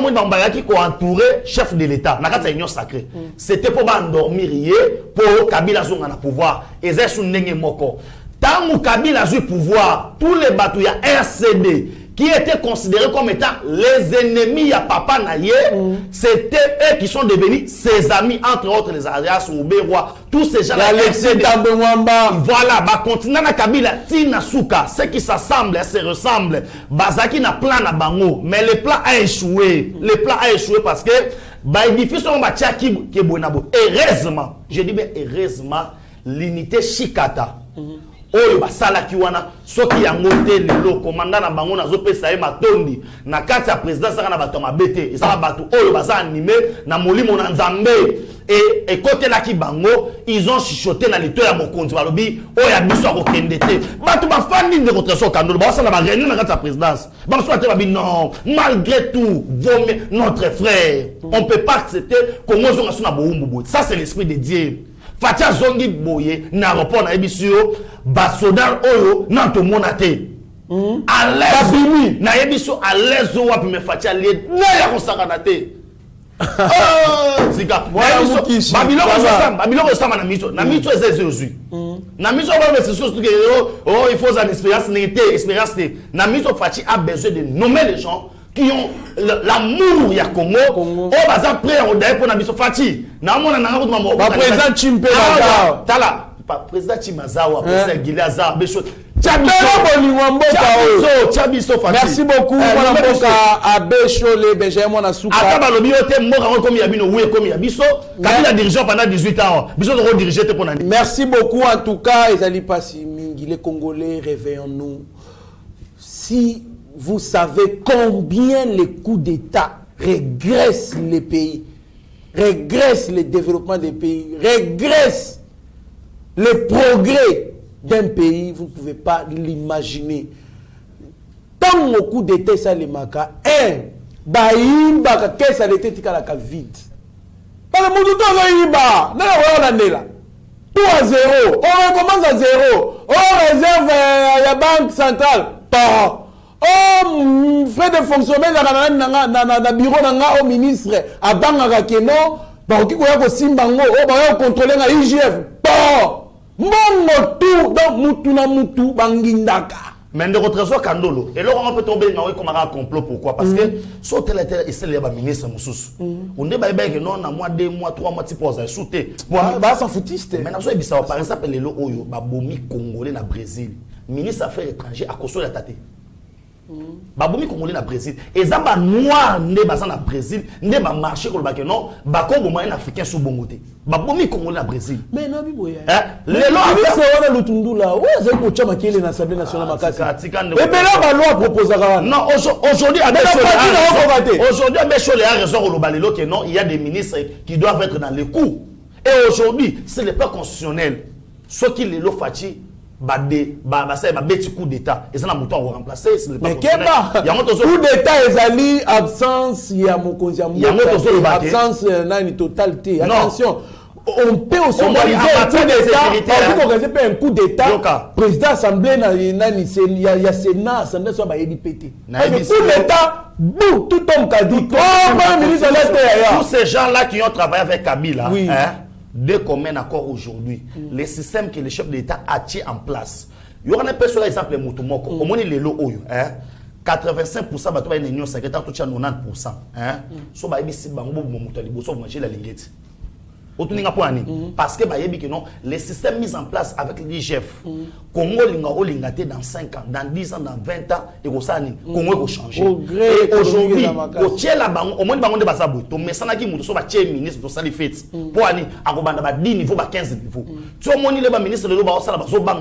qui ont entouré chef de l'État, dans la union sacrée, c'était pour endormir, pour Kabila Zonga na pouvoir. Et c'est sous Nenge Moko. Tant que Kabila a eu pouvoir, tous les bateaux, il y a RCD, qui étaient considérés comme étant les ennemis à Papa Naye, c'était eux qui sont devenus ses amis, entre autres les Arias ou Bérois, tous ces gens-là. Voilà, bah continent na Kabila, Tina Souka, ceux qui s'assemblent, se ressemblent, Bazaki na plan na bango, mais le plan a échoué. Le plan a échoué parce que, bah, il diffuse on va tcha qui est bonabo. Heureusement, je dis bien heureusement, l'unité Chikata. Oyo basala kiwana soki yango te lelo komanda na bango nazo pesa ye matondi na kati ya président saka na bato mabete ezala bato oyo baza animé na molimo na nzambe et côté la ki bango ils ont chuchoté na lito ya mokonzi balobi oyo biso akokende te bato bafandi ndeko Trésor Kandolo basala ba réunion na kati ya présidence baso te babi non malgré tout vaut notre frère on peut pas accepter Congo zonga suna boumbu ça c'est l'esprit de Dieu. Fatia zongi boye na rapport na ebisio basoda oyo na to monate à l'aise na ebiso à l'aise wapi me fatia lié na ya kosaka na te zika babiloko sama na miso ezezozui na miso ba mais c'est sûr que oh il faut une expérience na miso Fati a besoin de nommer les gens qui ont l'amour ya Congo oh baza prêt on d'ailleurs pour na biso Fati na mona na ngako mamo ba président Chimpe Mazawa tala pa président Chimazawa président Gilaza beso merci beaucoup mwana mboka Abechole beje mwana suka ata balobi yote mboka comme ya bino oui comme ya biso kabila dirigeant pendant 18 ans biso de diriger te pona. Merci beaucoup en tout cas ezali pasi mingi les Congolais réveillons-nous. Si vous savez combien les coups d'état régresse les pays, régresse le développement des pays, régresse le progrès d'un pays, vous ne pouvez pas l'imaginer. Tant au coup d'été, ça les maca, qu'est-ce que ça l'était vide. Parce que mon tout à zéro. On recommence à zéro. On réserve la banque centrale. Pas. Oh, frais de fonctionnement dans le bureau au ministre. À Bangaka Keno. Bah, qui koya simbango. Oh, bah, contrôler la IGF. Pas. Mon tout. Donc, mutu bangindaka. Mais de trésor Kandolo, et là on peut tomber dans un complot. Pourquoi? Parce que sur tel et c'est le ministre Moussous. On dit que non, à moi 2 mois, 3 mois, tu poses sauter. Bah, ça foutiste. Maintenant, ça par exemple, les lots Oyo, Babomi Congolais na Brésil, ministre Affaires étrangères à Koso la Tate. Babomi Congolais na Brésil. Et ça, bah, noir, né basé na Brésil, né ba marché pour le bac, non, bah, Congo moyen africain sous Bongoté. Babomi Congolais na Brésil. Mais non, Biboya. Les lois. C'est on a le Tundula. Où est-ce que tu as marqué l'Assemblée nationale Makasi? Et bien là, la loi propose à non, aujourd'hui, aujourd'hui, Béchol a raison au Lobalelo que non, il y a des ministres qui doivent être dans les coups. Et aujourd'hui, c'est le peuple constitutionnel. Ceux qui les l'ont fait, c'est un petit coup d'État. Et ça, on va remplacer. Mais qu'est-ce que coup d'État est absence, il y a mon absence, une totalité. Attention. On peut aussi organiser un coup d'État. Président Assemblée, il y a Sénat, Assemblée, soit pété. Parce que coup d'État, tout homme qui a dit, tous ces gens-là qui ont travaillé avec Kabila, dès qu'on met un accord aujourd'hui, les systèmes que le chef d'État a tiré en place, il y aura un peu sur l'exemple de Moutoumoko, au moins les lots, 85% de l'Union secrétaire, tout 90%. So, si bango manger la linguette. Parce que les systèmes mis en place avec l'IGF, Congo lingate dans 5 ans, dans 10 ans, dans 20 ans, et Congo va changer. Et aujourd'hui, au moins de Basabu, tu mets ça qui est ministre de Sali Fête, pour aller à 10 niveaux, 15 niveaux. Tu as le ministre de l'Oba,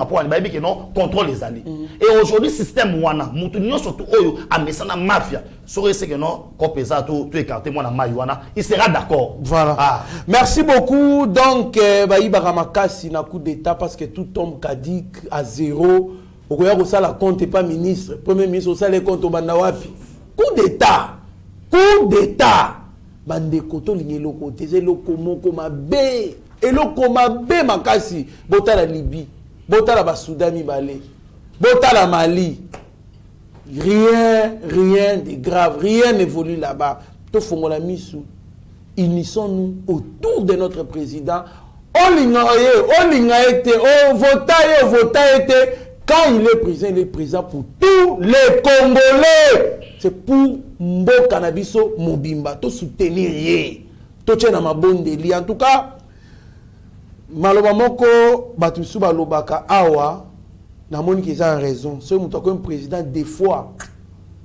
pour aller contrôle les alliés. Et aujourd'hui, système Wana, Moutounion surtout, à Messana Mafia, sur ce que non, Kopesa, tout écarté, moi, Mayuana, il sera d'accord. Voilà. Merci beaucoup. Donc, Baïbaramakasi n'a coup d'État parce que tout homme caduque à zéro. Au Goya, ça la compte pas ministre. Premier ministre, ça les compte au Bandawapi. Coup d'État. Coup d'État. Bande koto lingelo côté. C'est le Komokoma B. Et le Koma B Makasi. Bota la Libye. Bota la Basoudami Balé. Bota la Mali. Rien de grave. Rien n'évolue là-bas. Tout faut la mise sous. Unissons-nous autour de notre président. On votait. Quand il est président pour tous les Congolais. C'est pour Mboka Nabiso Mobimba. Tout soutenir. Tout tient dans ma bonne délit. En tout cas, Maloba Moko, Batusu Balobaka, Awa, n'a mon qui a raison. C'est un président des fois.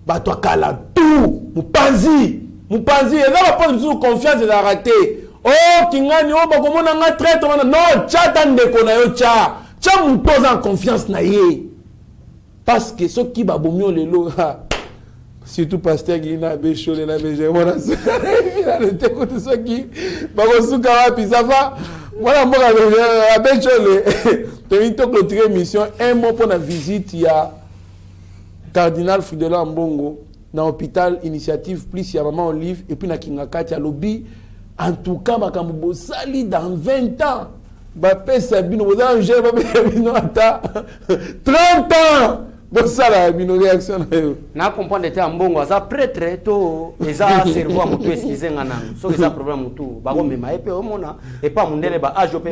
Batwa Kala, tout. Moupanzi. Moupanzi, et là, on n'a pas confiance de la rater. Oh, Kingani, oh, comment on a traité, non, tchatan de Konayo, tcha moutoz en confiance naïe. Parce que ceux qui babomio les lots, surtout Pasteur Guina, Béchol et la Béché, voilà, le téco de ceux qui, Bagosouka, puis ça va, voilà, moi, la Béchol, tu as une clôture mission, un mot pour la visite, il y a Cardinal Fridolin Mbongo. Dans l'hôpital Initiative Plus, il y a Maman Olive, et puis dans Kingakati, il y a Lobby. En tout cas, Makambo Sali dans 20 ans. Bapé Sabino, vous avez un jeune, 30 ans. Bon, ça, la réaction. Na comprendre que Mbongo, ça prêtre, to, et ça, cerveau à moutou, excusez moi so, ça, problème moutou. Bago, mais ma épée, au mona, et pas mon délai, bah, AJP,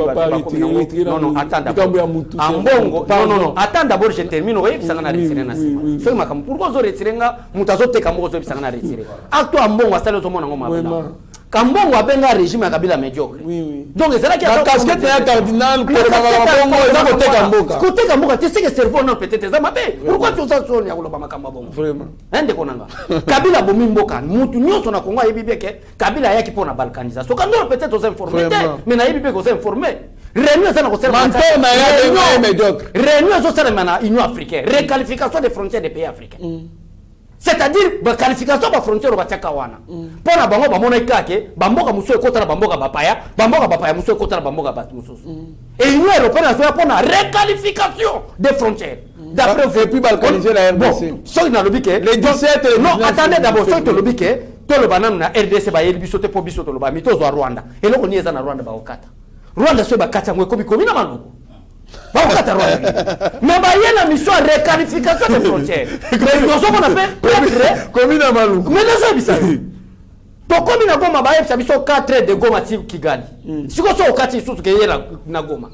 non, attends d'abord. Mbongo, non, attends d'abord, je termine, oui, ça n'a retiré. Fais ma cam, pourquoi vous retirez, moutazo, te camo, ça n'a retiré. Acte Mbongo, ça, le monde, Kambongo a un régime à Kabila médiocre. Oui. Donc, c'est là qu'il y a un casquette cardinal pour côté Kamboka, tu sais que cerveau non peut-être ça mabé. Pourquoi tu ça sonne ya kolobama Kambongo? Vraiment. Ende konanga. Kabila bomi mboka, mutu nyoso na Kongo yebibe ke Kabila yaki pona balkanisation. So quand peut-être aux informés, mais na yebibe ko informé. Réunion ça na ko servir. Manto na ya médiocre. Réunion ça na Union africaine, réqualification des frontières des pays africains. c'est-à-dire ba qualification ba frontière ba tiaka wana pona bango ba mona ikake bamboka muso ekota na bamboka bapaya muso ekota na bamboka batu mususu et l'Union européenne a fait pona requalification des frontières d'après et puis balkaniser la RDC so na lobike les 17 non attendez d'abord so to lobike to le banana na RDC ba yeli biso te po biso to lo ba mitozo a Rwanda et loko ni eza na Rwanda ba okata Rwanda so ba kata ngwe komi na manu ba okata Rwanda mais ba yena mission requalification des frontières mais nous sommes on appelle komi na malu mais non ça bisa to komi na Goma ba yebisa biso 4 de Goma ti Kigali siko so okati susu ke yela na Goma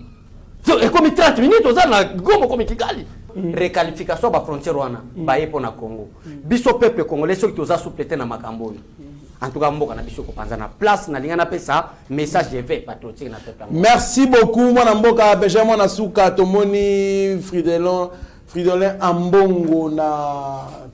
so e komi 30 minutes oza na Goma komi Kigali requalification ba frontière wana ba yepo na Congo biso peuple congolais so ki toza souplete na makambo en tout cas mboka na biso ko panza na place na lingana pesa message de veille patriotique na peuple. Merci beaucoup mwana mboka Benjamin Nasuka tomoni Fridolin Ambongo na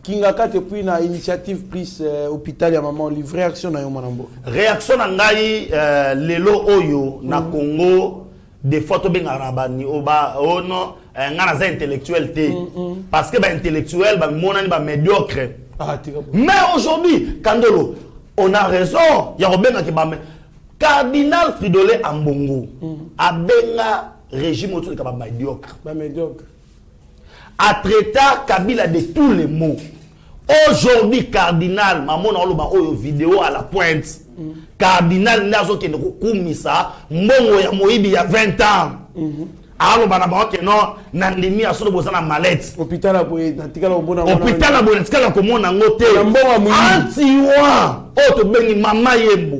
Kingaka depuis na initiative plus hôpital ya maman livre réaction na yo mwana mboka. Réaction na ngai lelo oyo na Congo des photos benga rabani oba ono ngana za intellectuel te parce que ba intellectuel ba monani ba médiocre. Mais aujourd'hui Kandolo on a raison ya robenga ke ba cardinal Fridolin Ambongo abenga régime autour de ba médiocre a traité Kabila de tous les mots. Aujourd'hui cardinal maman na loba oyo vidéo à la pointe cardinal nazo ke ndoko kumisa mbongo ya moyibi ya 20 ans alo bana ba ke non nandimi asolo bozana mallette hôpital a boye natikala obona hôpital a boye natikala komona ngote anti-wa auto bengi mama yembo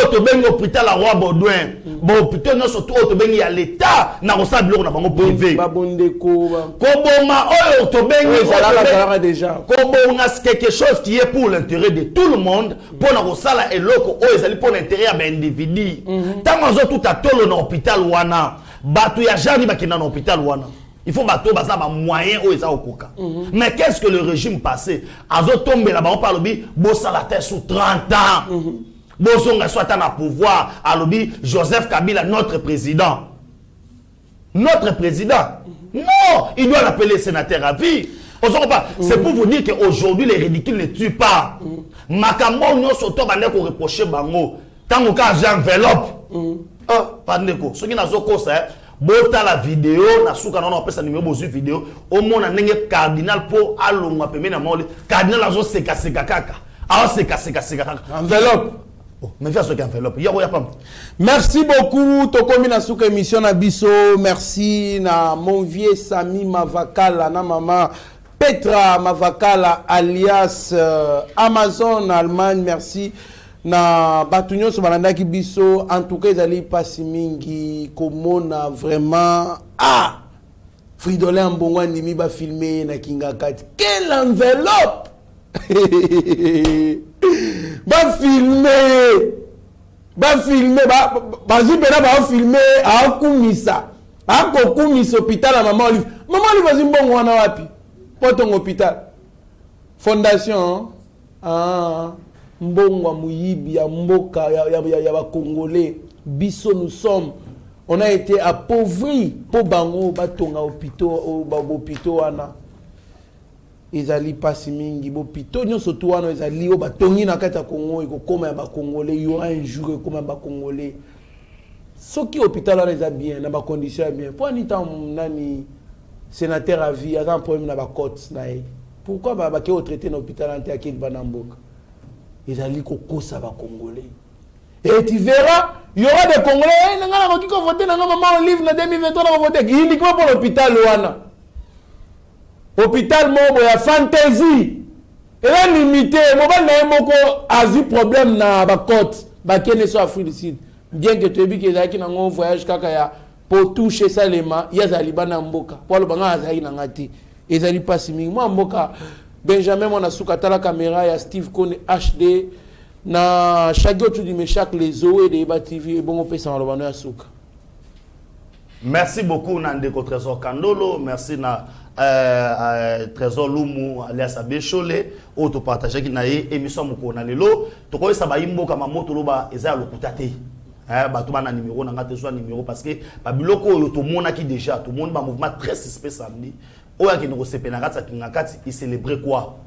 auto bengi hôpital a roi Baudouin bon hôpital non surtout auto bengi ya l'état na kosa biloko na bango privé babondeko koboma oyo auto bengi ezalaka déjà kobonga quelque chose qui est pour l'intérêt de tout le monde pour na kosala eloko oyo ezali pour l'intérêt ya ba individu tango azo tout atolo na hôpital wana bato ya jani bakina na hôpital wana il faut bato baza ba moyen oyo eza okoka mais qu'est-ce que le régime passé azo tomber là-bas on parle bi bosala te sous 30 ans bozonga soit na pouvoir alobi Joseph Kabila notre président non il doit l'appeler sénateur à vie. C'est pour vous dire qu'aujourd'hui les ridicules ne tuent pas makambo non soto bande ko reprocher bango tango ka enveloppe pandeko soki nazo kosa bota la vidéo na suka na pesa numéro bozu vidéo au mona ndenge cardinal po alongwa pembe na mole cardinal azo seka kaka seka kaka enveloppe. Merci beaucoup Tokomi Nasuka émission na biso. Merci na mon vieux Sami Mavakala na maman Petra Mavakala alias Amazon Allemagne. Merci na batunyo so balanda ki biso en tout cas ezali pasi mingi komona vraiment Fridolin Ambongo ndimi ba filmer na Kingakati. Quelle enveloppe ba filmer akumisa hôpital à maman Olive vas-y mbongo wana wapi potongo hôpital fondation mbongo muyibi ya mboka ya ba congolais biso nous sommes on a été appauvris po bango batonga hôpital wana ezali pasi mingi bopito nyonso to wana ezali o batongi na kati ya Congo ekokoma ya ba congolais y aura un jour ekoma ya ba congolais soki hôpital wana eza bien na ba condition ya bien po anita nani sénateur à vie a un problème na ba cote na ye pourquoi ba ke au traité na hôpital ante akiki banamboka ezali kokosa ba congolais et tu verras il y aura des congolais nanga na ko voter nanga maman Olive na 2023 na voter uniquement pour l'hôpital wana hôpital mobo ya fantasy et limité mobile na moko a eu problème na ba côte ba kene so Afrique du Sud bien que tu que ezaki na ngo voyage kaka ya pour toucher Salema ya zali bana mboka pour le banga azali na ngati ezali pasi mingi moi mboka Benjamin mona suka tala caméra ya Steve Kone HD na chaque autre du chaque les eaux et des TV et bon pesa malobano ya suka. Merci beaucoup Nandeko Trésor Kandolo, merci na Trésor Lumu alias Abechole auto partager ki na émission moko na lelo to ko sa ba yimbo kama moto loba eza lokuta te bato bana numéro na ngate soit numéro parce que ba biloko yo to mona ki déjà tout monde ba mouvement très suspect samedi oya ki no sepena kati kinga kati il célébrer quoi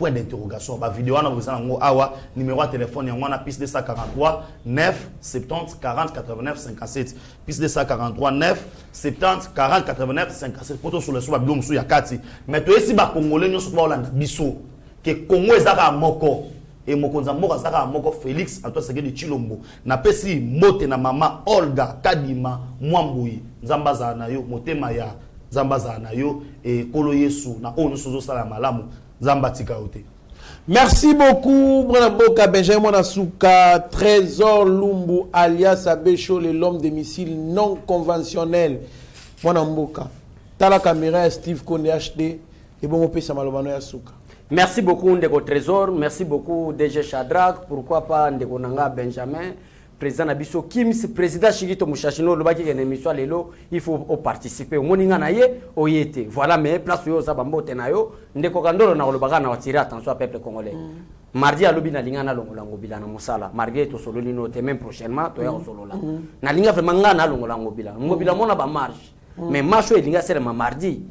point d'interrogation. La vidéo, on a besoin d'avoir numéro de téléphone, on a piste 243 9 70 40 89 57. Piste 243 9 70 40 89 57. Pour tout sur le soir, il y a 4. Mais tu es si bas Congolais, nous sommes là, biso. Que Congo est à Moko. Et Mokonza Moko est à Moko Félix, Antoine Segedi Chilombo. Na pesi mote na mama Olga Kadima Mwambui. Zambaza na yo, motema ya Zambaza na yo, et Kolo Yesu, na onu sozo sala malamu. Zambatika ote. Merci beaucoup, Mboka Benjamin Monasuka, Trésor Lumbu, alias Abécho, l'homme des missiles non conventionnels. Mboka. Tala caméra Steve Konde HD, et bon, on peut s'amalobano Yasuka. Merci beaucoup, Ndeko Trésor. Merci beaucoup, DG Shadrach. Pourquoi pas Ndeko Nanga Benjamin, président Nabiso Kims, président Chigito Mouchachino, le baki une émission lelo, il faut participer. Au moninga naye, oyete. Voilà, mais place yo sabambo tenayo, Ndeko Kandolo na olobaka na watire attention au peuple congolais. Mardi à l'obi na linga na longolango bila na musala. Mardi to solo lino te même prochainement to ya solo la. Na linga vraiment nga na longolango bila. Ngobila mona ba marche. Mais marche elinga c'est le mardi.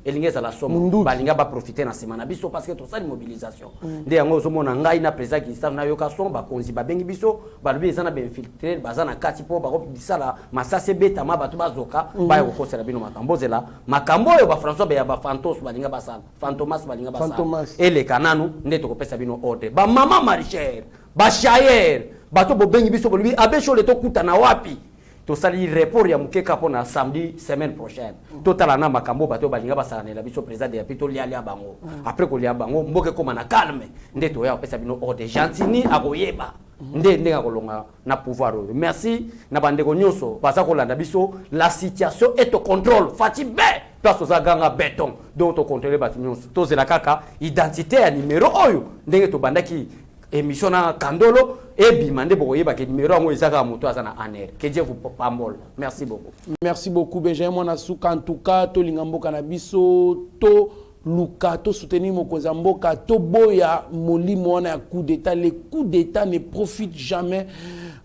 Elinga za la somme. Balinga ba profiter na semana biso parce que to ça mobilisation. Nde yango zo mona ngai na président qui sta na yoka son ba konzi ba bengi biso ba lobi ezana ba infiltrer bazana kati po ba ko bisala masase beta ma batu bazoka ba yo ko sera bino makambo zela makambo yo ba François ba ya ba Fantos balinga basala Fantomas balinga basala et les kananu nde to ko pesa bino ordre ba mama marichère ba chayer bato bo bengi biso bo lobi Abécho le to kuta na wapi. To sali report ya mukeka pona samedi semaine prochaine. Total na makambo bato balinga basala na biso président de pito lia bango. Après ko lia bango mboke koma na calme. Nde to ya pesa bino ordre gentini akoyeba. Nde akolonga na pouvoir. Merci na bandeko nyonso basa ko landa biso la situation est au contrôle. Fatibé place aux ganga béton donc to contrôler bat nyonso. To zela kaka identité ya numéro oyo ndenge to bandaki émission na Kandolo et bimande bokoyeba ke numéro ngo ezaka moto azana aner. Que Dieu vous pambole. Merci beaucoup. Merci beaucoup Benjamin Monasuka. En tout cas, to lingamboka na biso to luka to soutenir mokonza mboka to boya molimo wana ya coup d'état. Les coups d'état ne profitent jamais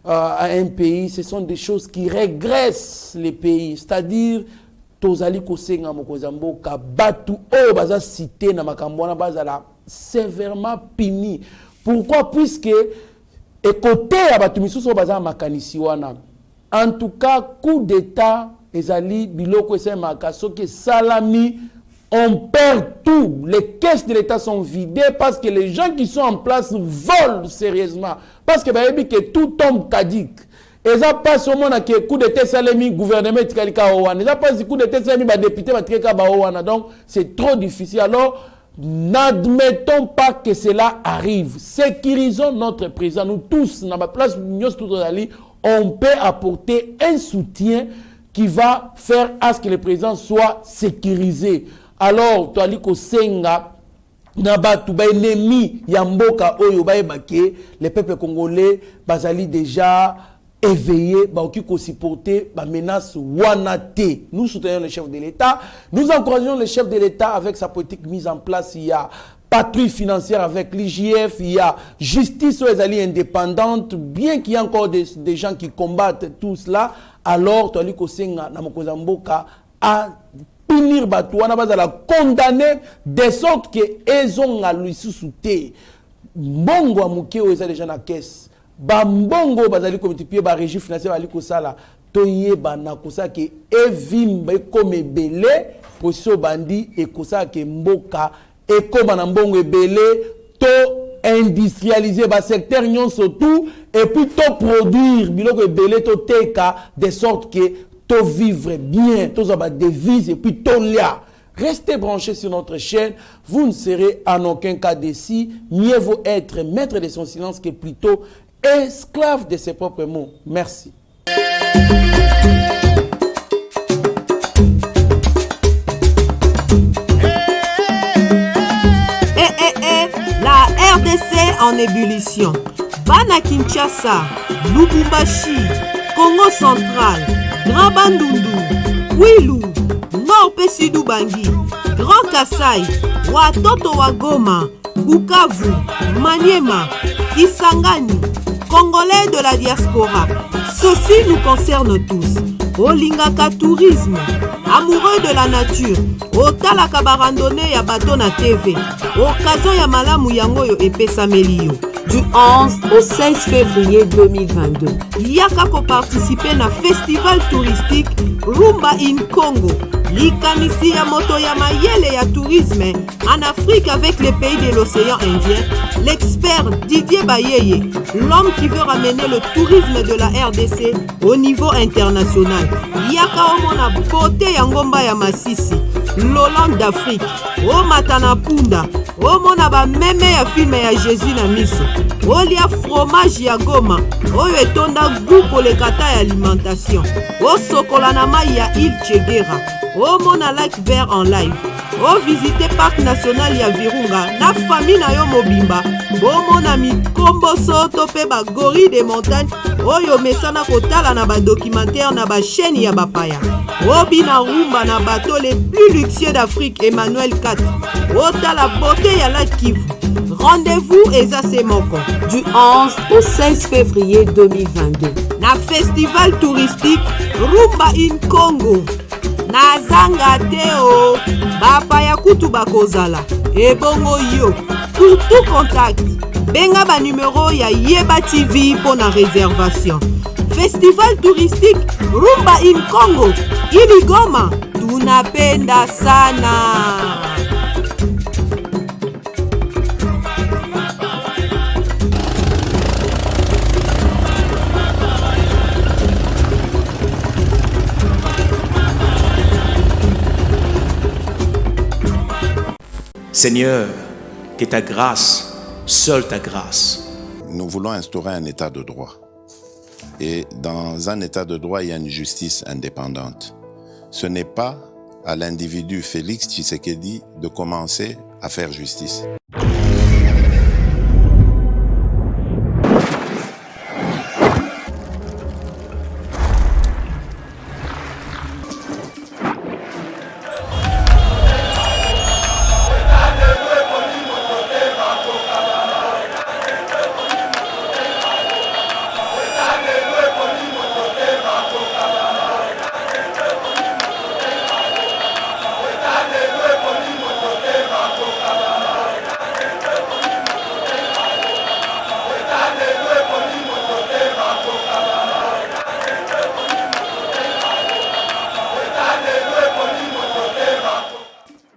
à un pays. Ce sont des choses qui régressent les pays. C'est-à-dire tozali kosenga mokonza mboka batu o baza cité na makambo wana bazala sévèrement puni. Pourquoi? Puisque écoutez à Batumisuso Baza Makanisi wana. En tout cas, coup d'état, ezali biloko ese makaso que salami, on perd tout. Les caisses de l'État sont vidées parce que les gens qui sont en place volent sérieusement. Parce que que tout tombe caduc. Et ça passe au monde qui coup d'état salami gouvernement tikalika owana. Et ça passe coup d'état salami ba député ba tikalika ba owana. Donc c'est trop difficile. Alors n'admettons pas que cela arrive. Sécurisons notre président. Nous tous, dans ma place, on peut apporter un soutien qui va faire à ce que le président soit sécurisé. Alors, tu as dit que Senga, Nabatu, ennemi, Yamboka, Oyo, les peuples congolais, Bazali déjà éveillé, qui supporter la menace Wanate. Nous soutenons le chef de l'État. Nous encourageons le chef de l'État avec sa politique mise en place. Il y a patrouille financière avec l'IGF, il y a justice aux alliés indépendantes, bien qu'il y ait encore des gens qui combattent tout cela. Alors, Toali Kosenga, Namokoza Mboka, a punir Batouana, la condamner de sorte qu'ils ont à lui sous-souter. Mbongo Amouké, ils ont déjà la caisse. Bambongo bazali comité ba régie financière bali kosala toye bana kosa ke evimba comme belé position bandi et kosa ke mboka et comme na mbongo belé to industrialiser ba secteur nyonso tout et puis to produire biloko belé to teka de sorte que to vivre bien to za ba devise et puis to lia. Restez branchés sur notre chaîne, vous ne serez en aucun cas déçus. Mieux vaut être maître de son silence que plutôt esclave de ses propres mots. Merci. La RDC en ébullition. Bana Kinshasa, Lubumbashi, Congo central, Grand Bandundu, Kwilu, Nord Pessidou Bangui, Grand Kassai, Watoto Wagoma, Bukavu, Maniema, Kisangani, Congolais de la diaspora. Ceci nous concerne tous. Olingaka Tourisme, amoureux de la nature, otalaka barandone ya bato na TV, occasion ya malamu yango oyo epesameli yo. Du 11 au 16 février 2022. Yaka ko participer na festival touristique Rumba in Congo. Likanisi ya moto ya mayele ya tourisme en Afrique avec les pays de l'océan Indien. L'expert Didier Bayeye, l'homme qui veut ramener le tourisme de la RDC au niveau international. Yaka omona beauté ya ngomba ya Masisi, l'Hollande d'Afrique, o matana punda, omona ba meme ya film ya Jésus na miso. Olia fromage ya Goma, oyo etonda goût kolekata ya alimentation. O sokola na mai ya Île Chegera, o mona lac vert en live. O visiter parc national ya Virunga na famille na yo mobimba. O mona mikombo soto pe ba gorille de montagne, oyo mesana kotala na ba documentaire na ba chaîne ya bapaya. O bina rumba na bateau les plus luxueux d'Afrique Emmanuel 4. O tala beauté ya lac Kivu. Rendez-vous eza semoko du 11 au 16 février 2022 na festival touristique Rumba in Congo. Nazanga teo bapaya kutu bakozala ebongo yo. Pour tout contact benga ba numéro ya Yeba TV pour la réservation. Festival touristique Rumba in Congo Iligoma, tunapenda sana. Seigneur, que ta grâce, seule ta grâce. Nous voulons instaurer un état de droit. Et dans un état de droit, il y a une justice indépendante. Ce n'est pas à l'individu Félix Tshisekedi de commencer à faire justice.